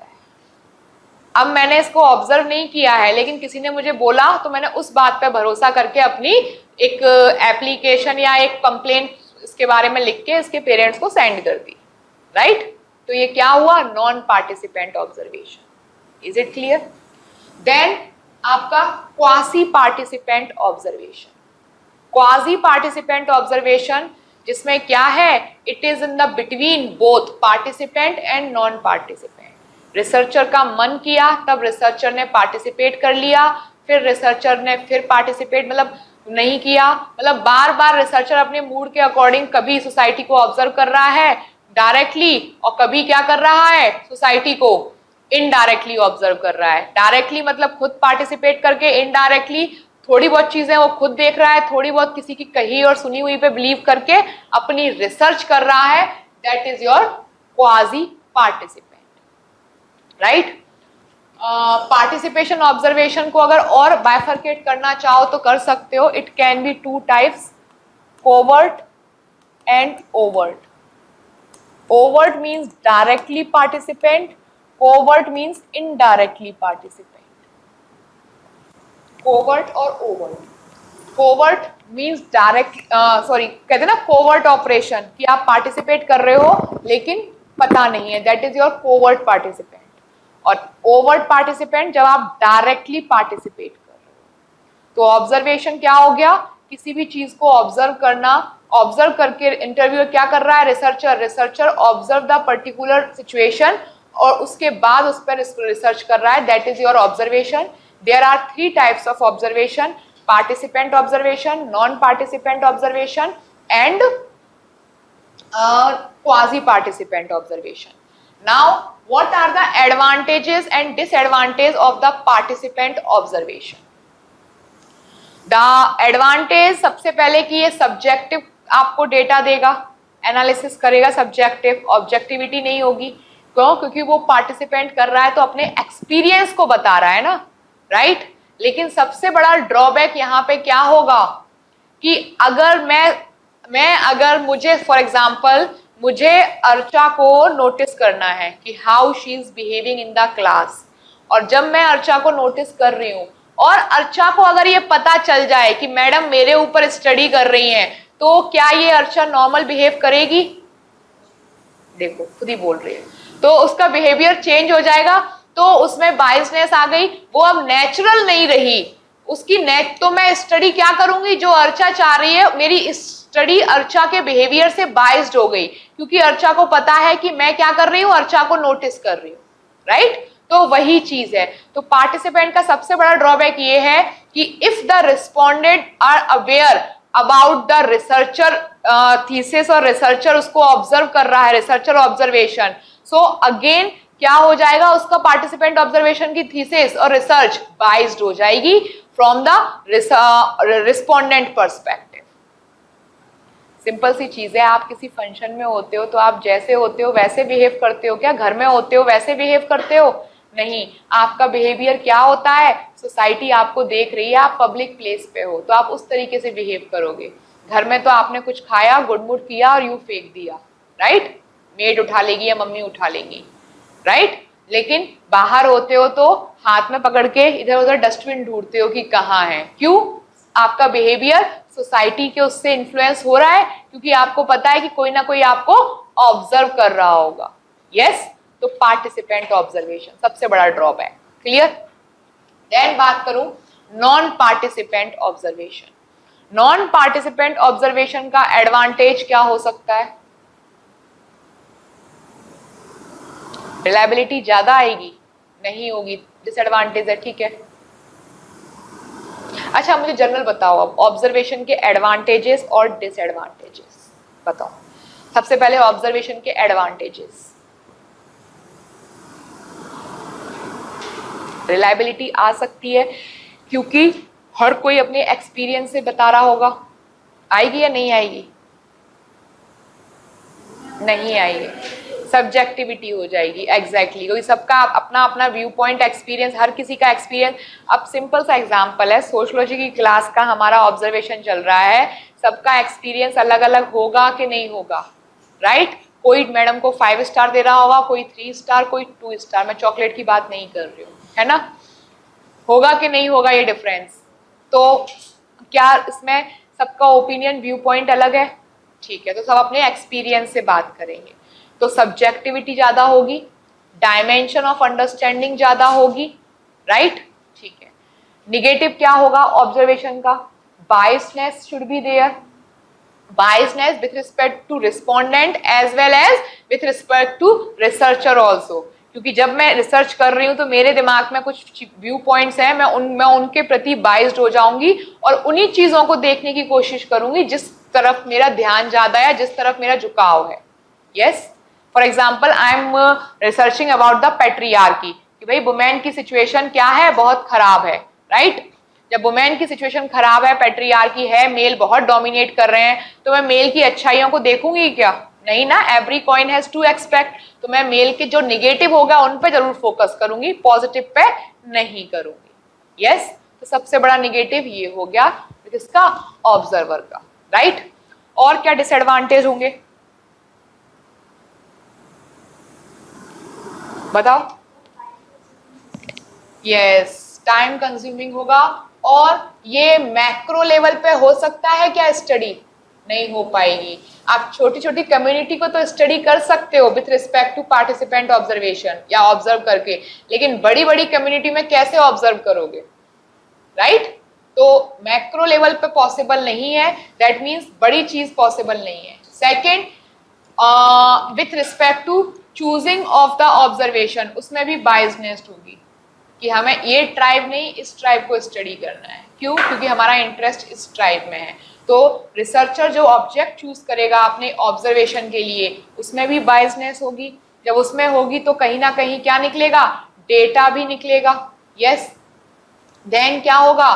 अब मैंने इसको ऑब्जर्व नहीं किया है लेकिन किसी ने मुझे बोला तो मैंने उस बात पे भरोसा करके अपनी एक एप्लीकेशन या एक कंप्लेंट इसके बारे में लिख के इसके पेरेंट्स को सेंड कर दी, राइट? तो ये क्या हुआ? Non participant observation. Is it clear? Then आपका quasi participant observation. Quasi participant observation जिसमें क्या है? It is in the between both participant and non participant. Researcher का मन किया तब रिसर्चर ने पार्टिसिपेट कर लिया, फिर रिसर्चर ने फिर पार्टिसिपेट मतलब नहीं किया, मतलब बार बार रिसर्चर अपने मूड के अकॉर्डिंग कभी सोसाइटी को ऑब्जर्व कर रहा है डायरेक्टली और कभी क्या कर रहा है? सोसाइटी को इनडायरेक्टली ऑब्जर्व कर रहा है। डायरेक्टली मतलब खुद पार्टिसिपेट करके, इनडायरेक्टली थोड़ी बहुत चीजें वो खुद देख रहा है, थोड़ी बहुत किसी की कही और सुनी हुई पे बिलीव करके अपनी रिसर्च कर रहा है। That is your quasi participant, right? Participation observation को अगर और बाइफरकेट करना चाहो तो कर सकते हो। It can B 2 types, covert and overt. Overt means directly participant, covert means indirectly participant. Covert और ओवर्ट। कोवर्ट मीन्स डायरेक्ट कहते हैं ना कोवर्ट ऑपरेशन, कि आप पार्टिसिपेट कर रहे हो लेकिन पता नहीं है, that is your covert participant. और ओवर्ट पार्टिसिपेंट जब आप डायरेक्टली पार्टिसिपेट कर रहे हो। तो ऑब्जर्वेशन क्या हो गया? किसी भी चीज को ऑब्जर्व करना, ऑब्जर्व करके इंटरव्यूअर क्या कर रहा है? Researcher observe the particular situation और उसके बाद उस पर रिसर्च कर रहा है। That is your observation. There are 3 types of observation: participant observation, non participant observation and quasi participant observation. Now what are the advantages and disadvantages of the participant observation? The advantage सबसे पहले कि ये subjective आपको data देगा, analysis करेगा, subjective, objectivity नहीं होगी। क्यों? क्योंकि वो पार्टिसिपेंट कर रहा है तो अपने एक्सपीरियंस को बता रहा है ना, राइट? लेकिन सबसे बड़ा ड्रॉबैक यहाँ पे क्या होगा कि अगर मुझे फॉर एग्जाम्पल मुझे अर्चा को नोटिस करना है कि how she is behaving in the class, और जब मैं अर्चा को नोटिस कर रही हूँ और अर्चा को अगर ये पता चल जाए कि मैडम मेरे ऊपर स्टडी कर रही हैं, तो क्या ये अर्चा नॉर्मल बिहेव करेगी? देखो खुद ही बोल रही है, तो उसका बिहेवियर चेंज हो जाएगा। तो उसमें बायसनेस आ गई, वो अब नेचुरल नहीं रही उसकी नेट। तो मैं स्टडी क्या करूंगी, जो अर्चा चाह रही है मेरी स्टडी अर्चा के बिहेवियर से बाइस्ड हो गई, क्योंकि अर्चा को पता है कि मैं क्या कर रही हूं, अर्चा को नोटिस कर रही हूं, राइट। तो वही चीज है। तो पार्टिसिपेंट का सबसे बड़ा ड्रॉबैक ये है कि if the respondent are aware about the researcher thesis और रिसर्चर उसको ऑब्जर्व कर रहा है, रिसर्चर ऑब्जर्वेशन, सो अगेन क्या हो जाएगा, उसका पार्टिसिपेंट ऑब्जर्वेशन की थीसिस और रिसर्च बाइज्ड हो जाएगी from the respondent perspective. Simple सी चीज है, आप किसी फंक्शन में होते हो तो आप जैसे होते हो वैसे बिहेव करते हो क्या? घर में होते हो वैसे बिहेव करते हो? नहीं, आपका बिहेवियर क्या होता है, सोसाइटी आपको देख रही है, आप पब्लिक प्लेस पे हो तो आप उस तरीके से बिहेव करोगे। घर में तो आपने कुछ खाया, गुड़मुड़ किया और यूं फेंक दिया, राइट, मेड उठा लेगी या मम्मी उठा लेंगी, राइट। लेकिन बाहर होते हो तो हाथ में पकड़ के इधर उधर डस्टबिन ढूंढते हो कि कहाँ है। क्यों? आपका बिहेवियर सोसाइटी के उससे इन्फ्लुएंस हो रहा है, क्योंकि आपको पता है कि कोई ना कोई आपको ऑब्जर्व कर रहा होगा। यस, तो पार्टिसिपेंट ऑब्जर्वेशन सबसे बड़ा ड्रॉबैक। क्लियर? देन बात करूं non participant observation. Non participant observation का एडवांटेज क्या हो सकता है? रिलायबिलिटी ज्यादा आएगी? नहीं होगी, डिसएडवांटेज है, ठीक है। अच्छा, मुझे जनरल बताओ अब ऑब्जर्वेशन के एडवांटेजेस और डिसएडवांटेजेस बताओ। सबसे पहले ऑब्जर्वेशन के एडवांटेजेस। रिलायबिलिटी आ सकती है क्योंकि हर कोई अपने एक्सपीरियंस से बता रहा होगा। आएगी या नहीं आएगी? नहीं आएगी, सब्जेक्टिविटी हो जाएगी। एग्जैक्टली, क्योंकि सबका अपना अपना व्यू पॉइंट, एक्सपीरियंस, हर किसी का एक्सपीरियंस। अब सिंपल सा एग्जांपल है, सोशियोलॉजी की क्लास का हमारा ऑब्जर्वेशन चल रहा है, सबका एक्सपीरियंस अलग अलग होगा कि नहीं होगा, राइट। कोई मैडम को 5 स्टार दे रहा होगा, कोई 3 स्टार, कोई 2 स्टार। मैं चॉकलेट की बात नहीं कर रही हूँ, है ना। होगा कि नहीं होगा ये डिफरेंस। तो क्या इसमें सबका ओपिनियन, व्यू पॉइंट अलग है? ठीक है, तो सब अपने एक्सपीरियंस से बात करेंगे, तो सब्जेक्टिविटी ज्यादा होगी, डायमेंशन ऑफ अंडरस्टैंडिंग ज्यादा होगी, राइट। ठीक है। निगेटिव क्या होगा ऑब्जर्वेशन का? Biasness should be there, biasness with respect to respondent as well as with respect to researcher also. क्योंकि जब मैं रिसर्च कर रही हूं तो मेरे दिमाग में कुछ व्यू पॉइंट्स हैं, मैं उनके प्रति बाइज्ड हो जाऊंगी और उन्हीं चीजों को देखने की कोशिश करूंगी जिस तरफ मेरा ध्यान ज्यादा है, जिस तरफ मेरा झुकाव है। Yes, for example I M researching about the patriarchy, कि भाई वुमेन की सिचुएशन क्या है, बहुत खराब है, राइट। जब वुमेन की सिचुएशन खराब है, पैट्रियार्की है, मेल बहुत डोमिनेट कर रहे हैं, तो मैं मेल की अच्छाइयों को देखूंगी क्या? नहीं ना, every coin has to expect. तो मैं मेल के जो निगेटिव होगा उन पे जरूर फोकस करूंगी, पॉजिटिव पे नहीं करूंगी। यस, तो सबसे बड़ा निगेटिव ये हो गया किसका? ऑब्जर्वर का, राइट। और क्या डिसएडवांटेज होंगे बताओ? यस, टाइम कंज्यूमिंग होगा। और ये मैक्रो लेवल पे हो सकता है क्या स्टडी? नहीं हो पाएगी। आप छोटी छोटी कम्युनिटी को तो स्टडी कर सकते हो with respect to participant observation या ऑब्जर्व करके, लेकिन बड़ी बड़ी कम्युनिटी में कैसे ऑब्जर्व करोगे, राइट। तो मैक्रो लेवल पे पॉसिबल नहीं है, दैट मीन्स बड़ी चीज पॉसिबल नहीं है। Second, with respect to choosing of the observation, उसमें भी बायसनेस होगी कि हमें ये ट्राइब नहीं इस ट्राइब को स्टडी करना है। क्यों? क्योंकि हमारा इंटरेस्ट इस ट्राइब में है। तो रिसर्चर जो ऑब्जेक्ट चूज करेगा अपने ऑब्जर्वेशन के लिए, उसमें भी बायसनेस होगी। जब उसमें होगी तो कहीं ना कहीं क्या निकलेगा? डेटा भी निकलेगा। यस, देन क्या होगा?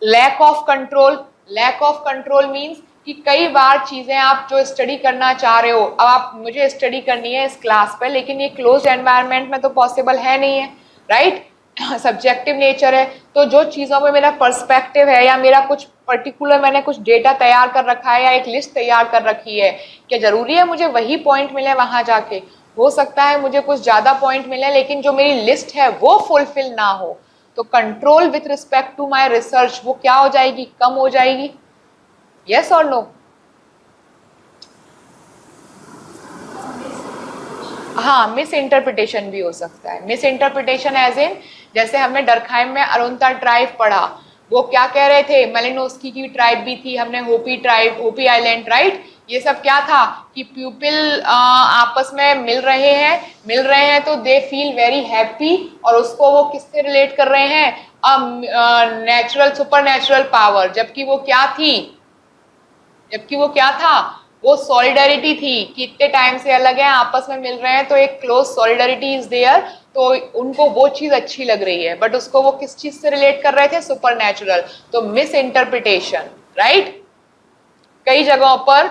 Lack of control. Lack of control means कि कई बार चीजें आप जो स्टडी करना चाह रहे हो, अब आप मुझे स्टडी करनी है इस क्लास पे, लेकिन ये क्लोज्ड एनवायरनमेंट में तो पॉसिबल है नहीं है, राइट। सब्जेक्टिव नेचर है, तो जो चीज़ों पे मेरा पर्सपेक्टिव है या मेरा कुछ पर्टिकुलर मैंने कुछ डेटा तैयार कर रखा है या एक लिस्ट तैयार कर रखी है, क्या जरूरी है मुझे वही पॉइंट मिले वहां जाके? हो सकता है मुझे कुछ ज़्यादा पॉइंट मिले लेकिन जो मेरी लिस्ट है वो फुलफिल ना हो। तो control with respect to my research वो क्या हो जाएगी? कम हो जाएगी। यस और नो? हाँ, मिस इंटरप्रिटेशन भी हो सकता है। मिस इंटरप्रिटेशन एज इन, जैसे हमने डरखाइम में अरुणता ट्राइब पढ़ा, वो क्या कह रहे थे, मेलिनोस्की की ट्राइब भी थी, हमने होपी ट्राइब, होपी आइलैंड, राइट, ये सब क्या था कि पीपल आपस में मिल रहे हैं तो दे फील वेरी हैप्पी, और उसको वो किससे रिलेट कर रहे हैं, नेचुरल सुपर नेचुरल पावर, जबकि वो क्या था, वो सॉलिडरिटी थी कि इतने टाइम से अलग है, आपस में मिल रहे हैं तो एक क्लोज सॉलिडरिटी इज देयर, तो उनको वो चीज अच्छी लग रही है, बट उसको वो किस चीज से रिलेट कर रहे थे, सुपर नेचुरल, तो मिस इंटरप्रिटेशन, राइट। कई जगहों पर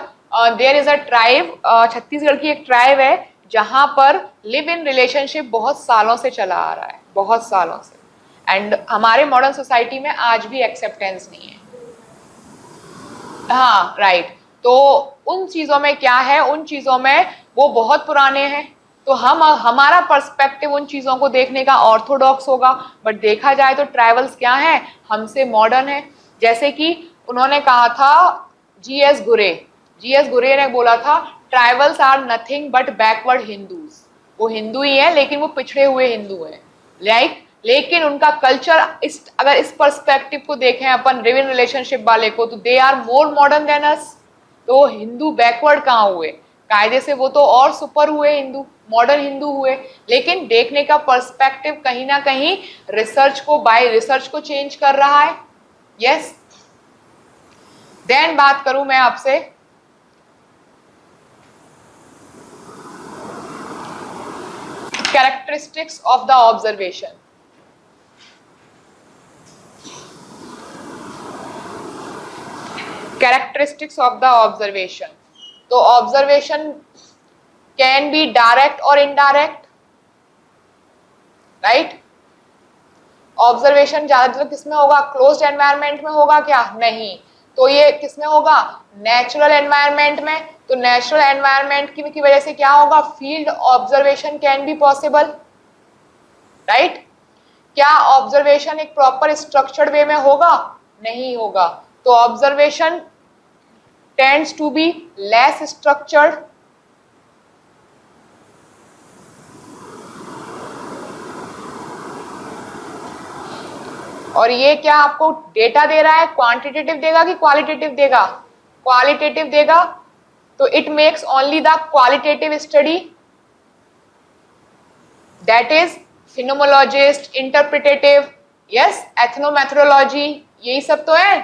there is a tribe, Chhattisgarh की एक ट्राइब है जहां पर लिव इन रिलेशनशिप बहुत सालों से चला आ रहा है, बहुत सालों से, एंड हमारे मॉडर्न सोसाइटी में आज भी एक्सेप्टेंस नहीं है। हाँ, राइट, तो उन चीजों में क्या है, उन चीजों में वो बहुत पुराने हैं, तो हमारा पर्सपेक्टिव उन चीजों को देखने का ऑर्थोडॉक्स होगा, बट देखा जाए तो ट्राइबल्स क्या है, हमसे मॉडर्न है। जैसे कि उन्होंने कहा था, जीएस गुरे ने बोला था, tribals are nothing but backward Hindus, वो हिंदू ही है लेकिन वो पिछड़े हुए हिंदू हैं, लेकिन उनका कल्चर, अगर इस पर्सपेक्टिव को देखें अपन लिव इन रिलेशनशिप वाले को, तो they are more modern than us. तो हिंदू बैकवर्ड कहाँ हुए, कायदे से वो तो और सुपर हुए, हिंदू मॉडर्न हिंदू हुए, लेकिन देखने का पर्सपेक्टिव कहीं ना कहीं बाय रिसर्च को चेंज कर रहा है। यस, देन बात करूं मैं आपसे, characteristics of the observation. Characteristics of the observation, तो ऑब्जर्वेशन कैन बी डायरेक्ट और इनडायरेक्ट, राइट। ऑब्जर्वेशन ज्यादातर किसमें होगा, क्लोज्ड एनवायरनमेंट में होगा क्या, नहीं, तो ये किसमें होगा, नेचुरल एनवायरनमेंट में, तो नेचुरल एनवायरनमेंट की वजह से क्या होगा, field observation can be possible, right. क्या ऑब्जर्वेशन एक प्रॉपर स्ट्रक्चर्ड वे में होगा, नहीं होगा, तो observation tends to be less structured, और ये क्या आपको डेटा दे रहा है, क्वांटिटेटिव देगा कि क्वालिटेटिव देगा, क्वालिटेटिव देगा, तो it makes only the qualitative study, that is phenomenologist, interpretative, yes, ethnomethodology, यही सब तो है।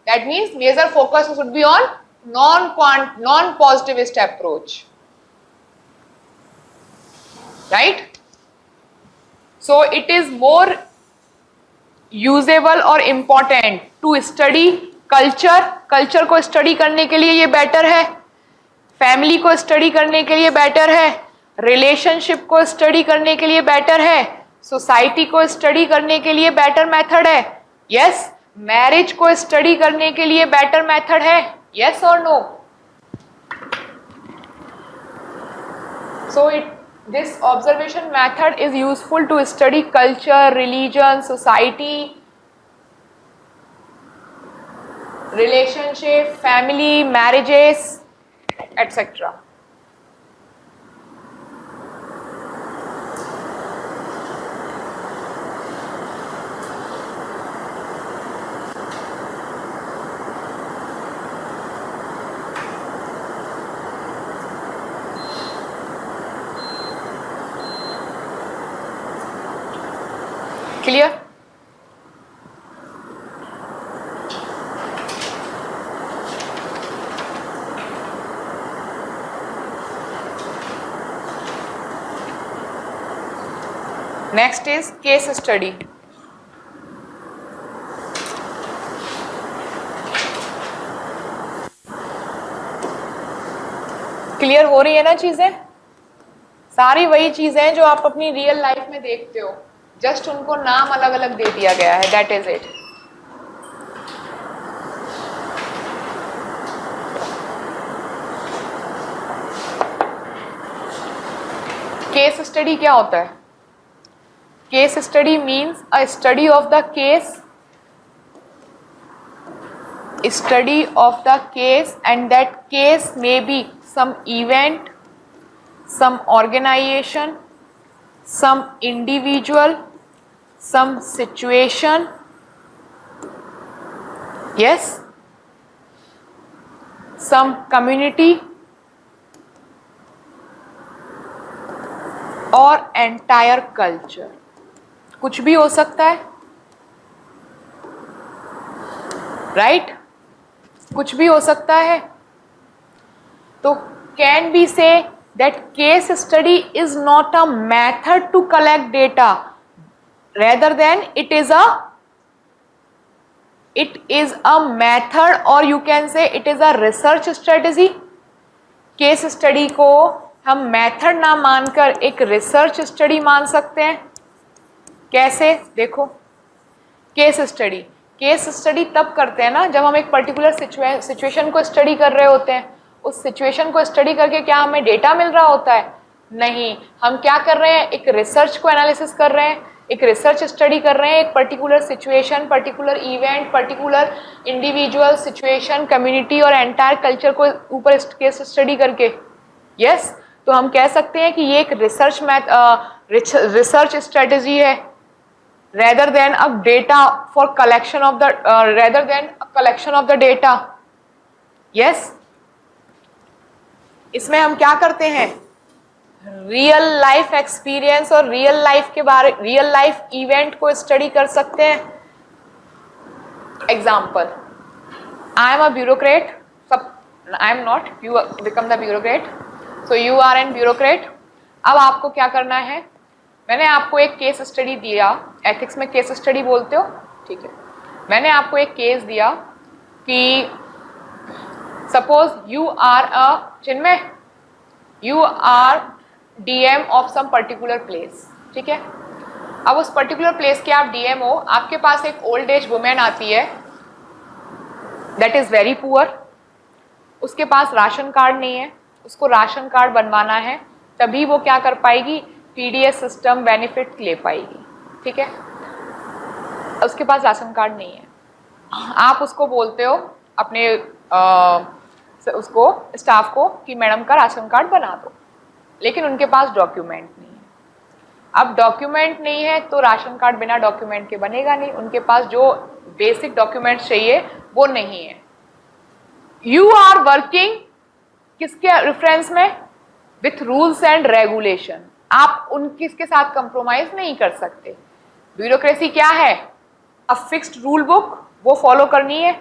That means major focus should be on non-positivist approach, right? So it is more usable or important to study culture को study करने के लिए ये better है, फैमिली को स्टडी करने के लिए बेटर है, रिलेशनशिप को स्टडी करने के लिए बेटर है, सोसाइटी को स्टडी करने के लिए बेटर मेथड है, यस, मैरिज को स्टडी करने के लिए बेटर मेथड है, yes or no? So this observation method is useful to study culture, religion, society, relationship, family, marriages, etc. Clear? Next is case study. Clear हो रही है ना चीजें, सारी वही चीजें हैं जो आप अपनी रियल लाइफ में देखते हो, जस्ट उनको नाम अलग अलग दे दिया गया है, that is it. Case study क्या होता है, case study means a study of the case, study of the case, and that case may be some event, some organization, some individual, some situation, yes, some community और entire culture. कुछ भी हो सकता है, right? कुछ भी हो सकता है. तो can we say that case study is not a method to collect data, rather than it is a method, or you can say it is a research strategy. Case study को हम method ना मानकर एक research study मान सकते हैं. कैसे? देखो, केस स्टडी तब करते हैं ना जब हम एक पर्टिकुलर सिचुएशन को स्टडी कर रहे होते हैं. उस सिचुएशन को स्टडी करके क्या हमें डेटा मिल रहा होता है? नहीं. हम क्या कर रहे हैं? एक रिसर्च को एनालिसिस कर रहे हैं, एक रिसर्च स्टडी कर रहे हैं, एक particular situation, particular event, particular individual, situation, community और एंटायर कल्चर को ऊपर केस स्टडी करके. यस, तो हम कह सकते हैं कि ये एक रिसर्च स्ट्रेटेजी है, rather than a data for collection of the rather than a collection of the data. Yes, इसमें हम क्या करते हैं? रियल लाइफ एक्सपीरियंस और रियल लाइफ इवेंट को स्टडी कर सकते हैं. Example, I am a bureaucrat, I am not, you become the bureaucrat, so you are an bureaucrat. अब आपको क्या करना है? मैंने आपको एक केस स्टडी दिया, एथिक्स में केस स्टडी बोलते हो, ठीक है. मैंने आपको एक केस दिया कि suppose you are Chinmay, you are DM of some particular place, ठीक है. अब उस पर्टिकुलर प्लेस के आप डीएम हो, आपके पास एक ओल्ड एज वुमेन आती है दैट इज वेरी पुअर. उसके पास राशन कार्ड नहीं है, उसको राशन कार्ड बनवाना है, तभी वो क्या कर पाएगी? पीडीएस सिस्टम बेनिफिट ले पाएगी, ठीक है. उसके पास राशन कार्ड नहीं है. आप उसको बोलते हो अपने उसको स्टाफ को कि मैडम का राशन कार्ड बना दो, लेकिन उनके पास डॉक्यूमेंट नहीं है. अब डॉक्यूमेंट नहीं है तो राशन कार्ड बिना डॉक्यूमेंट के बनेगा नहीं. उनके पास जो बेसिक डॉक्यूमेंट्स चाहिए वो नहीं है. यू आर वर्किंग किसके रेफरेंस में? With rules and regulation. आप उनके साथ कंप्रोमाइज नहीं कर सकते. ब्यूरोक्रेसी क्या है? अ फिक्स्ड रूल बुक, वो फॉलो करनी है.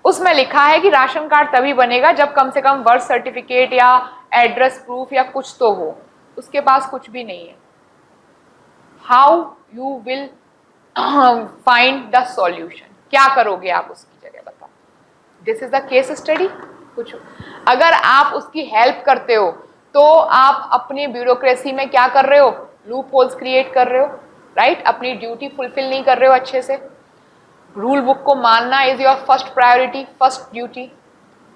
उसमें लिखा है कि राशन कार्ड तभी बनेगा जब कम से कम बर्थ सर्टिफिकेट या एड्रेस प्रूफ या कुछ तो हो. उसके पास कुछ भी नहीं है. How you will find the solution? क्या करोगे आप उसकी जगह? बताओ. This is the case study. कुछ अगर आप उसकी हेल्प करते हो तो आप अपनी ब्यूरोक्रेसी में क्या कर रहे हो? लूप होल्स क्रिएट कर रहे हो, राइट? अपनी ड्यूटी फुलफिल नहीं कर रहे हो अच्छे से. रूल बुक को मानना is your first priority, first duty.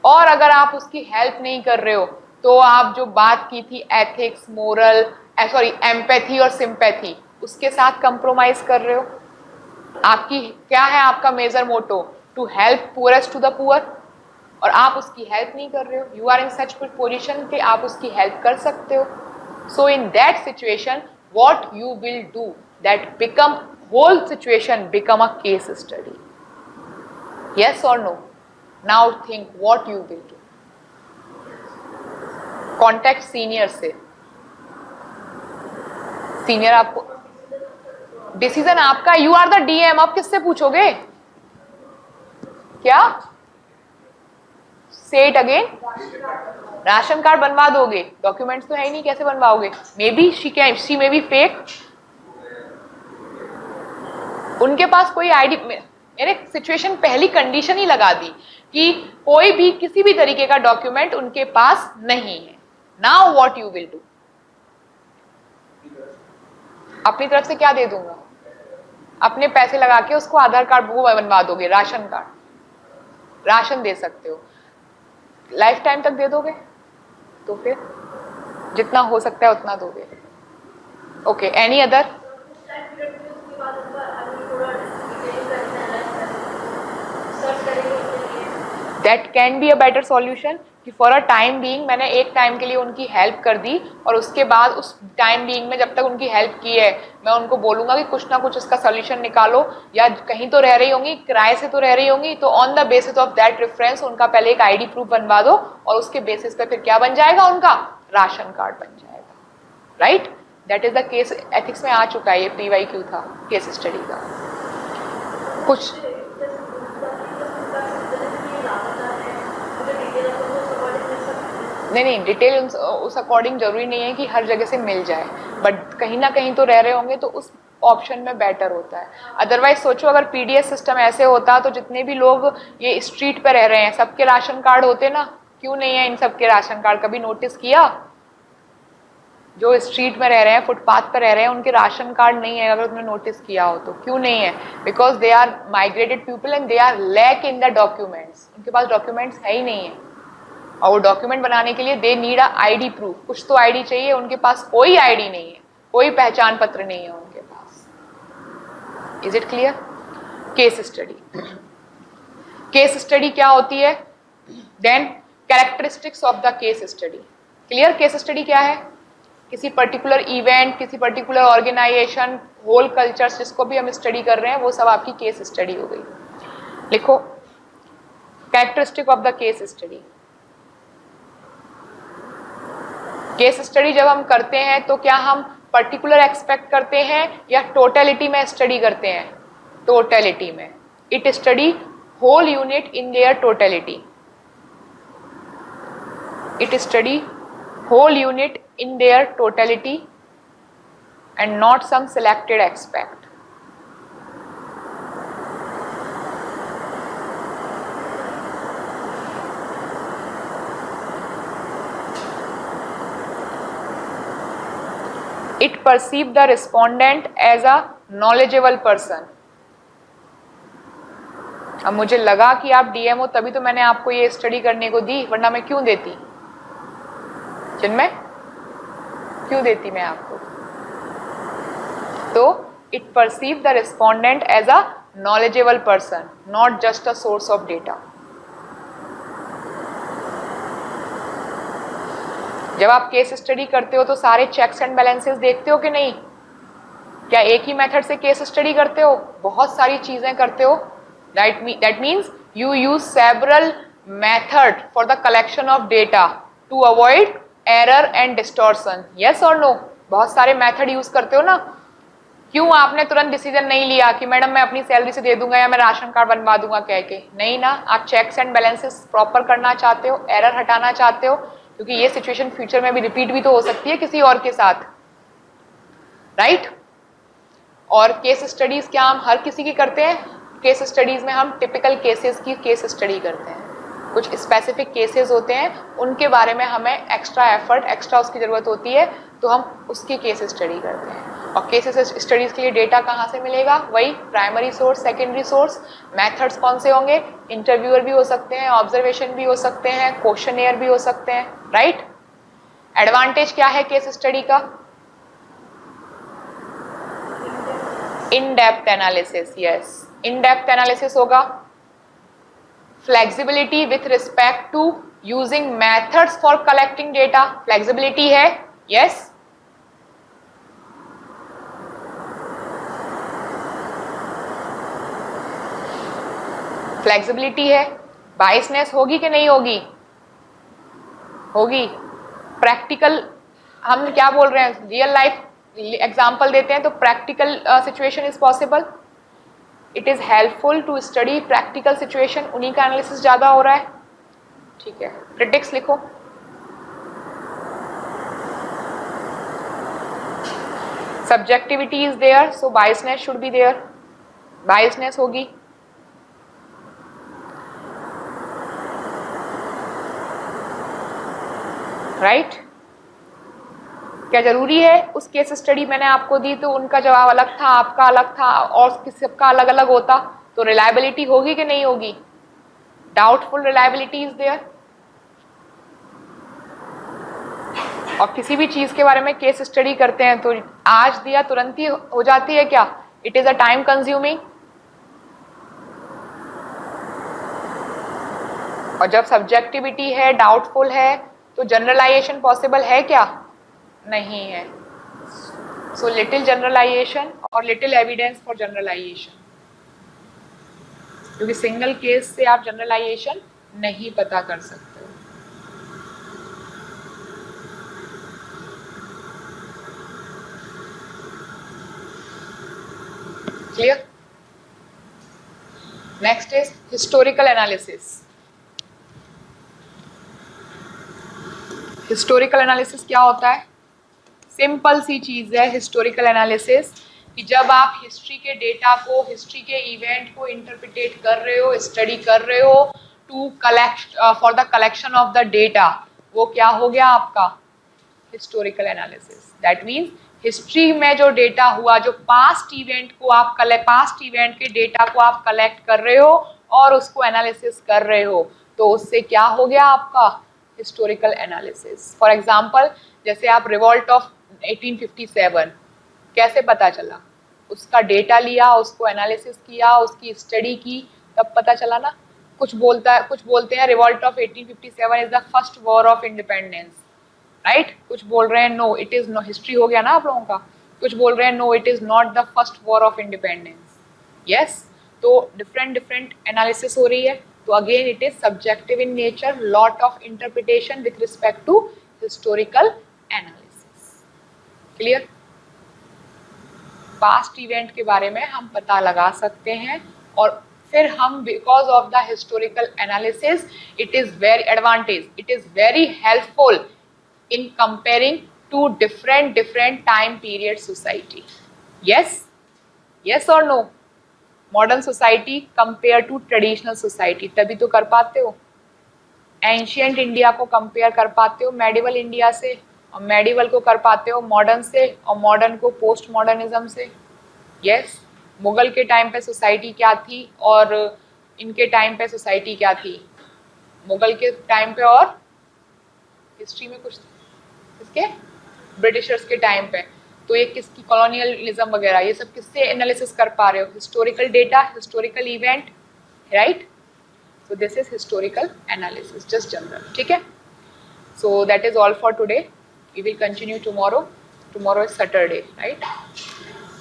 और अगर आप उसकी हेल्प नहीं कर रहे हो तो आप जो बात की थी एथिक्स, मोरल, एम्पैथी और सिंपैथी, उसके साथ कंप्रोमाइज कर रहे हो. आपकी क्या है? आपका major motto to help poorest to the poor, और आप उसकी हेल्प नहीं कर रहे हो. You are in such position कि आप उसकी हेल्प कर सकते हो. So in that situation what you will do? That become whole situation become a case study. Yes और no? Now think what you will do. Contact senior से. Senior आपको, decision आपका, यू आर द डीएम. आप किससे पूछोगे? क्या? से it again. Ration card बनवा दोगे, डॉक्यूमेंट्स तो है ही नहीं, कैसे बनवाओगे? Maybe she may be fake. उनके पास कोई आईडी. मैंने सिचुएशन पहली कंडीशन ही लगा दी कि कोई भी किसी भी तरीके का डॉक्यूमेंट उनके पास नहीं है. Now what you will do? अपनी तरफ से क्या दे दूंगा? अपने पैसे लगा के उसको आधार कार्ड वो बनवा दोगे, राशन कार्ड. राशन दे सकते हो, लाइफ टाइम तक दे दोगे, तो फिर जितना हो सकता है उतना दोगे. Okay, any other? That can be a better solution. कि फॉर अ टाइम बीइंग मैंने एक टाइम के लिए उनकी हेल्प कर दी, और उसके बाद उस टाइम बीइंग में जब तक उनकी हेल्प की है मैं उनको बोलूंगा कि कुछ ना कुछ इसका सोल्यूशन निकालो, या कहीं तो रह रही होंगी, किराए से तो रह रही होंगी, तो on the basis of that reference उनका पहले एक आईडी प्रूफ बनवा दो, और उसके बेसिस पे फिर क्या बन जाएगा, उनका राशन कार्ड बन जाएगा, right. That is the case ethics में आ चुका है, ये PYQ था केस स्टडी का। कुछ नहीं डिटेल उस अकॉर्डिंग जरूरी नहीं है कि हर जगह से मिल जाए, बट कहीं ना कहीं तो रह रहे होंगे तो उस ऑप्शन में बेटर होता है। अदरवाइज सोचो अगर PDS सिस्टम ऐसे होता तो जितने भी लोग ये स्ट्रीट पे रह रहे हैं सबके राशन कार्ड होते ना, क्यों नहीं है इन सबके राशन कार्ड? कभी नोटिस किया? जो स्ट्रीट में रह रहे हैं, फुटपाथ पर रह रहे हैं, उनके राशन कार्ड नहीं है, अगर तुमने नोटिस किया हो तो क्यों नहीं है? Because they are migrated people and they are lack in the documents, उनके पास डॉक्यूमेंट्स है ही नहीं है, और वो डॉक्यूमेंट बनाने के लिए they need a ID proof, कुछ तो ID चाहिए, उनके पास कोई ID नहीं है, कोई पहचान पत्र नहीं है उनके पास। Is it clear? Case study, case study क्या होती है? Then characteristics of the case study. Clear? Case study क्या है? किसी पर्टिकुलर इवेंट, किसी पर्टिकुलर ऑर्गेनाइजेशन, होल कल्चर्स जिसको भी हम स्टडी कर रहे हैं वो सब आपकी केस स्टडी हो गई। लिखो characteristic of the case study. Case study जब हम करते हैं तो क्या हम पर्टिकुलर एक्सपेक्ट करते हैं या टोटलिटी में स्टडी करते हैं? टोटलिटी में। It study whole unit in their totality, it study whole unit in their totality and not some selected aspect. It perceive the respondent as a knowledgeable person. अब मुझे लगा कि आप DM हो तभी तो मैंने आपको ये स्टडी करने को दी, वरना मैं क्यों देती? जिनमें क्यों देती मैं आपको? तो it perceive the respondent as a knowledgeable person, not just a source of data. जब आप केस स्टडी करते हो तो सारे चेक्स एंड बैलेंसेस देखते हो कि नहीं? क्या एक ही मेथड से केस स्टडी करते हो? बहुत सारी चीजें करते हो। That means you use several method for the collection of data to avoid error and distortion. Yes और नो? बहुत सारे मेथड यूज करते हो ना। क्यों आपने तुरंत डिसीजन नहीं लिया कि मैडम मैं अपनी सैलरी से दे दूंगा या मैं राशन कार्ड बनवा दूंगा कह के? नहीं ना, आप चेक्स एंड बैलेंसेस प्रॉपर करना चाहते हो, एरर हटाना चाहते हो, क्योंकि ये सिचुएशन फ्यूचर में भी रिपीट भी तो हो सकती है किसी और के साथ, राइट? और केस स्टडीज क्या हम हर किसी की करते हैं? केस स्टडीज में हम टिपिकल केसेस की केस स्टडी करते हैं। कुछ स्पेसिफिक केसेस होते हैं उनके बारे में हमें एक्स्ट्रा एफर्ट, एक्स्ट्रा उसकी ज़रूरत होती है, तो हम उसकी केस स्टडी करते हैं। और केसेस स्टडीज़ के लिए डेटा कहाँ से मिलेगा? वही primary source, secondary source. Methods कौन से होंगे? इंटरव्यूअर भी हो सकते हैं, ऑब्जर्वेशन भी हो सकते हैं, क्वेश्चनेयर भी हो सकते हैं, राइट? एडवांटेज क्या है केस स्टडी का? In depth analysis. Yes, in depth analysis होगा। Flexibility with respect to using methods for collecting data. Flexibility है, यस। फ्लेक्सिबिलिटी है। बायसनेस होगी कि नहीं होगी? होगी। प्रैक्टिकल, हम क्या बोल रहे हैं, रियल लाइफ एग्जाम्पल देते हैं तो practical situation is possible. It is helpful to study practical situation, उन्हीं का एनालिसिस ज्यादा हो रहा है, ठीक है। प्रिडिक्स लिखो। Subjectivity is there, so biasness should be there. Biasness होगी। राइट? क्या जरूरी है? उस केस स्टडी मैंने आपको दी तो उनका जवाब अलग था, आपका अलग था, और सबका अलग अलग होता, तो रिलायबिलिटी होगी कि नहीं होगी? Doubtful reliability is there. और किसी भी चीज के बारे में केस स्टडी करते हैं तो आज दिया तुरंत ही हो जाती है क्या? It is a time consuming. और जब सब्जेक्टिविटी है, डाउटफुल है, तो जनरलाइजेशन पॉसिबल है क्या? नहीं है। सो लिटिल जनरलाइजेशन और लिटिल एविडेंस फॉर जनरलाइजेशन, क्योंकि सिंगल केस से आप जनरलाइजेशन नहीं पता कर सकते। Clear? Next is historical analysis. Historical analysis क्या होता है? सिंपल सी चीज है हिस्टोरिकल एनालिसिस, कि जब आप हिस्ट्री के डेटा को, हिस्ट्री के इवेंट को इंटरप्रिटेट कर रहे हो, स्टडी कर रहे हो to collect for the collection of the data, वो क्या हो गया आपका? Historical analysis. That means history में जो डेटा हुआ, जो पास्ट इवेंट को आप पास्ट इवेंट के डेटा को आप कलेक्ट कर रहे हो और उसको एनालिसिस कर रहे हो, तो उससे क्या हो गया आपका? Historical analysis. फॉर एग्जाम्पल, जैसे आप रिवॉल्ट ऑफ 1857 कैसे पता चला? उसका डेटा लिया, उसको एनालिसिस किया, उसकी स्टडी की, तब पता चला ना। कुछ बोलते हैं revolt of 1857 is the first war of independence, right? कुछ बोल रहे हैं no it is no, history हो गया ना आप लोगों का। कुछ बोल रहे हैं no it is not the first war of independence. Yes, तो डिफरेंट एनालिसिस हो रही है। तो again it is subjective in nature, lot of interpretation with respect to historical analysis. Clear? Past event के बारे में हम पता लगा सकते हैं, और फिर हम because of the historical analysis it is very advantage, it is very helpful in comparing to different time period society. Yes or no? Modern society compare to traditional society, तभी तो कर पाते हो। एंशियंट इंडिया को compare कर पाते हो medieval India से, और मेडिवल को कर पाते हो मॉडर्न से, और मॉडर्न को पोस्ट मॉडर्निज्म से। यस, मुगल के टाइम पे सोसाइटी क्या थी और इनके टाइम पे सोसाइटी क्या थी? मुगल के टाइम पे और हिस्ट्री में कुछ इसके ब्रिटिशर्स के टाइम पे, तो ये किसकी कॉलोनियलिज्म वगैरह, ये सब किससे एनालिसिस कर पा रहे हो? Historical data, historical event, right? So this is historical analysis, just general. ठीक है? So that is all for today, we will continue tomorrow. Tomorrow is Saturday, right?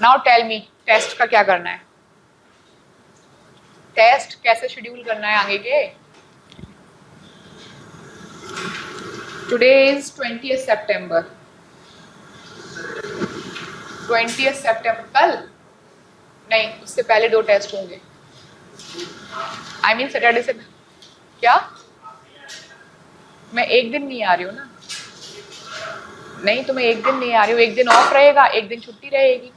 Now tell me, test का क्या करना है? टेस्ट कैसे schedule करना है आगे के? Today is 20th September. 20th September कल नहीं, उससे पहले 2 टेस्ट होंगे। I mean सैटरडे से क्या? मैं एक दिन नहीं आ रही हूँ ना। नहीं तो मैं एक दिन नहीं आ रही हूँ, एक दिन ऑफ रहेगा, एक दिन छुट्टी रहेगी।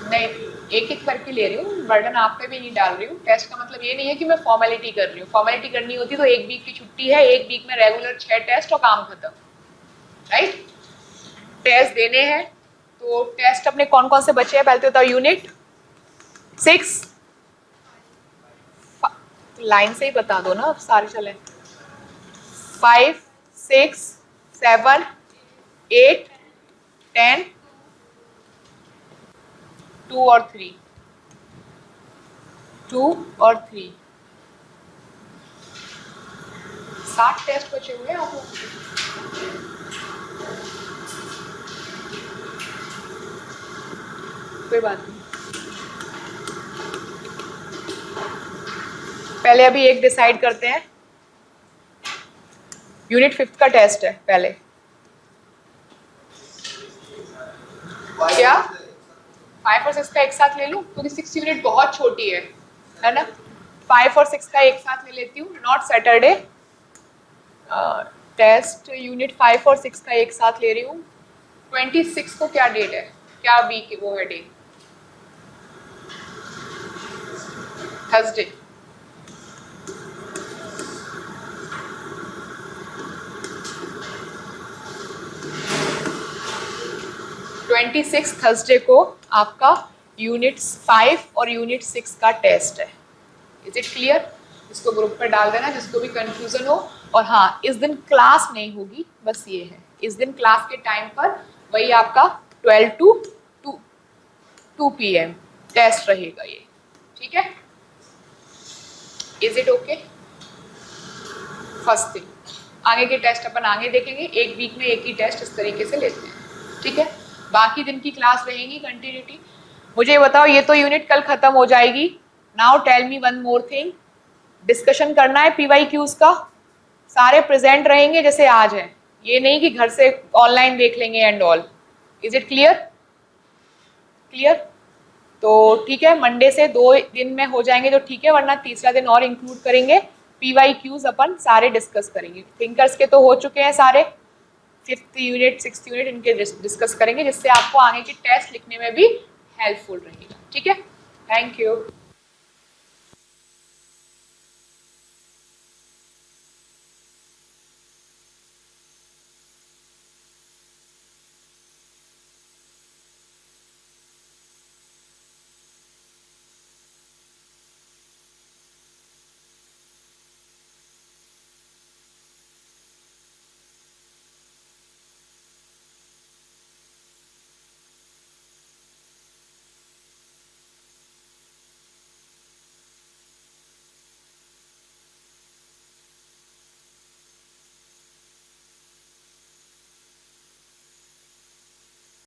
नहीं, एक एक करके ले रही हूँ, बर्डन आप पे भी नहीं डाल रही हूँ। टेस्ट का मतलब ये नहीं है कि मैं फॉर्मेलिटी कर रही हूँ। फॉर्मेलिटी करनी होती तो 1 वीक की छुट्टी है, 1 वीक में रेगुलर 6 टेस्ट और काम खत्म, राइट? टेस्ट देने हैं, तो टेस्ट अपने कौन कौन से बचे हैं पहले तो बताओ। यूनिट 6, लाइन से ही बता दो ना, सारे चले। 5, 6, 7, 8, 10, 2 और 3, 2 और 3, 7 टेस्ट बचे हुए हैं आप लोगों के। कोई बात नहीं, पहले अभी एक डिसाइड करते हैं। यूनिट 5 का टेस्ट है पहले। क्या 5 और 6 का एक साथ ले लूं? क्योंकि 6 यूनिट बहुत छोटी है ना? 5 और 6 का एक साथ ले लेती हूँ, नॉट सैटरडे। टेस्ट यूनिट 5 और 6 का एक साथ ले रही हूँ। 26 को क्या डेट है, क्या वीक वो है डे? थर्सडे। थर्सडे को आपका यूनिट 5 और यूनिट 6 का टेस्ट है। Is it clear? इसको ग्रुप पर डाल देना जिसको भी कंफ्यूजन हो। और हाँ, इस दिन क्लास नहीं होगी, बस ये है, इस दिन क्लास के टाइम पर वही आपका 12 to 2 PM टेस्ट रहेगा ये। ठीक है, is it okay? First thing, आगे के टेस्ट अपन आगे देखेंगे, एक वीक में एक ही टेस्ट इस तरीके से लेते हैं, ठीक है। बाकी दिन की क्लास रहेगी कंटिन्यूटी। मुझे बताओ, ये तो यूनिट कल खत्म हो जाएगी। Now tell me one more thing, discussion करना है PYQs का, सारे प्रेजेंट रहेंगे जैसे आज है, ये नहीं कि घर से ऑनलाइन देख लेंगे and all. Is it clear? Clear? तो ठीक है, मंडे से 2 दिन में हो जाएंगे तो ठीक है, वरना तीसरा दिन और इंक्लूड करेंगे। PYQs अपन सारे डिस्कस करेंगे। थिंकर्स के तो हो चुके हैं सारे, 5th यूनिट 6th यूनिट इनके डिस्कस करेंगे, जिससे आपको आगे के टेस्ट लिखने में भी हेल्पफुल रहेगा। ठीक है, थैंक यू।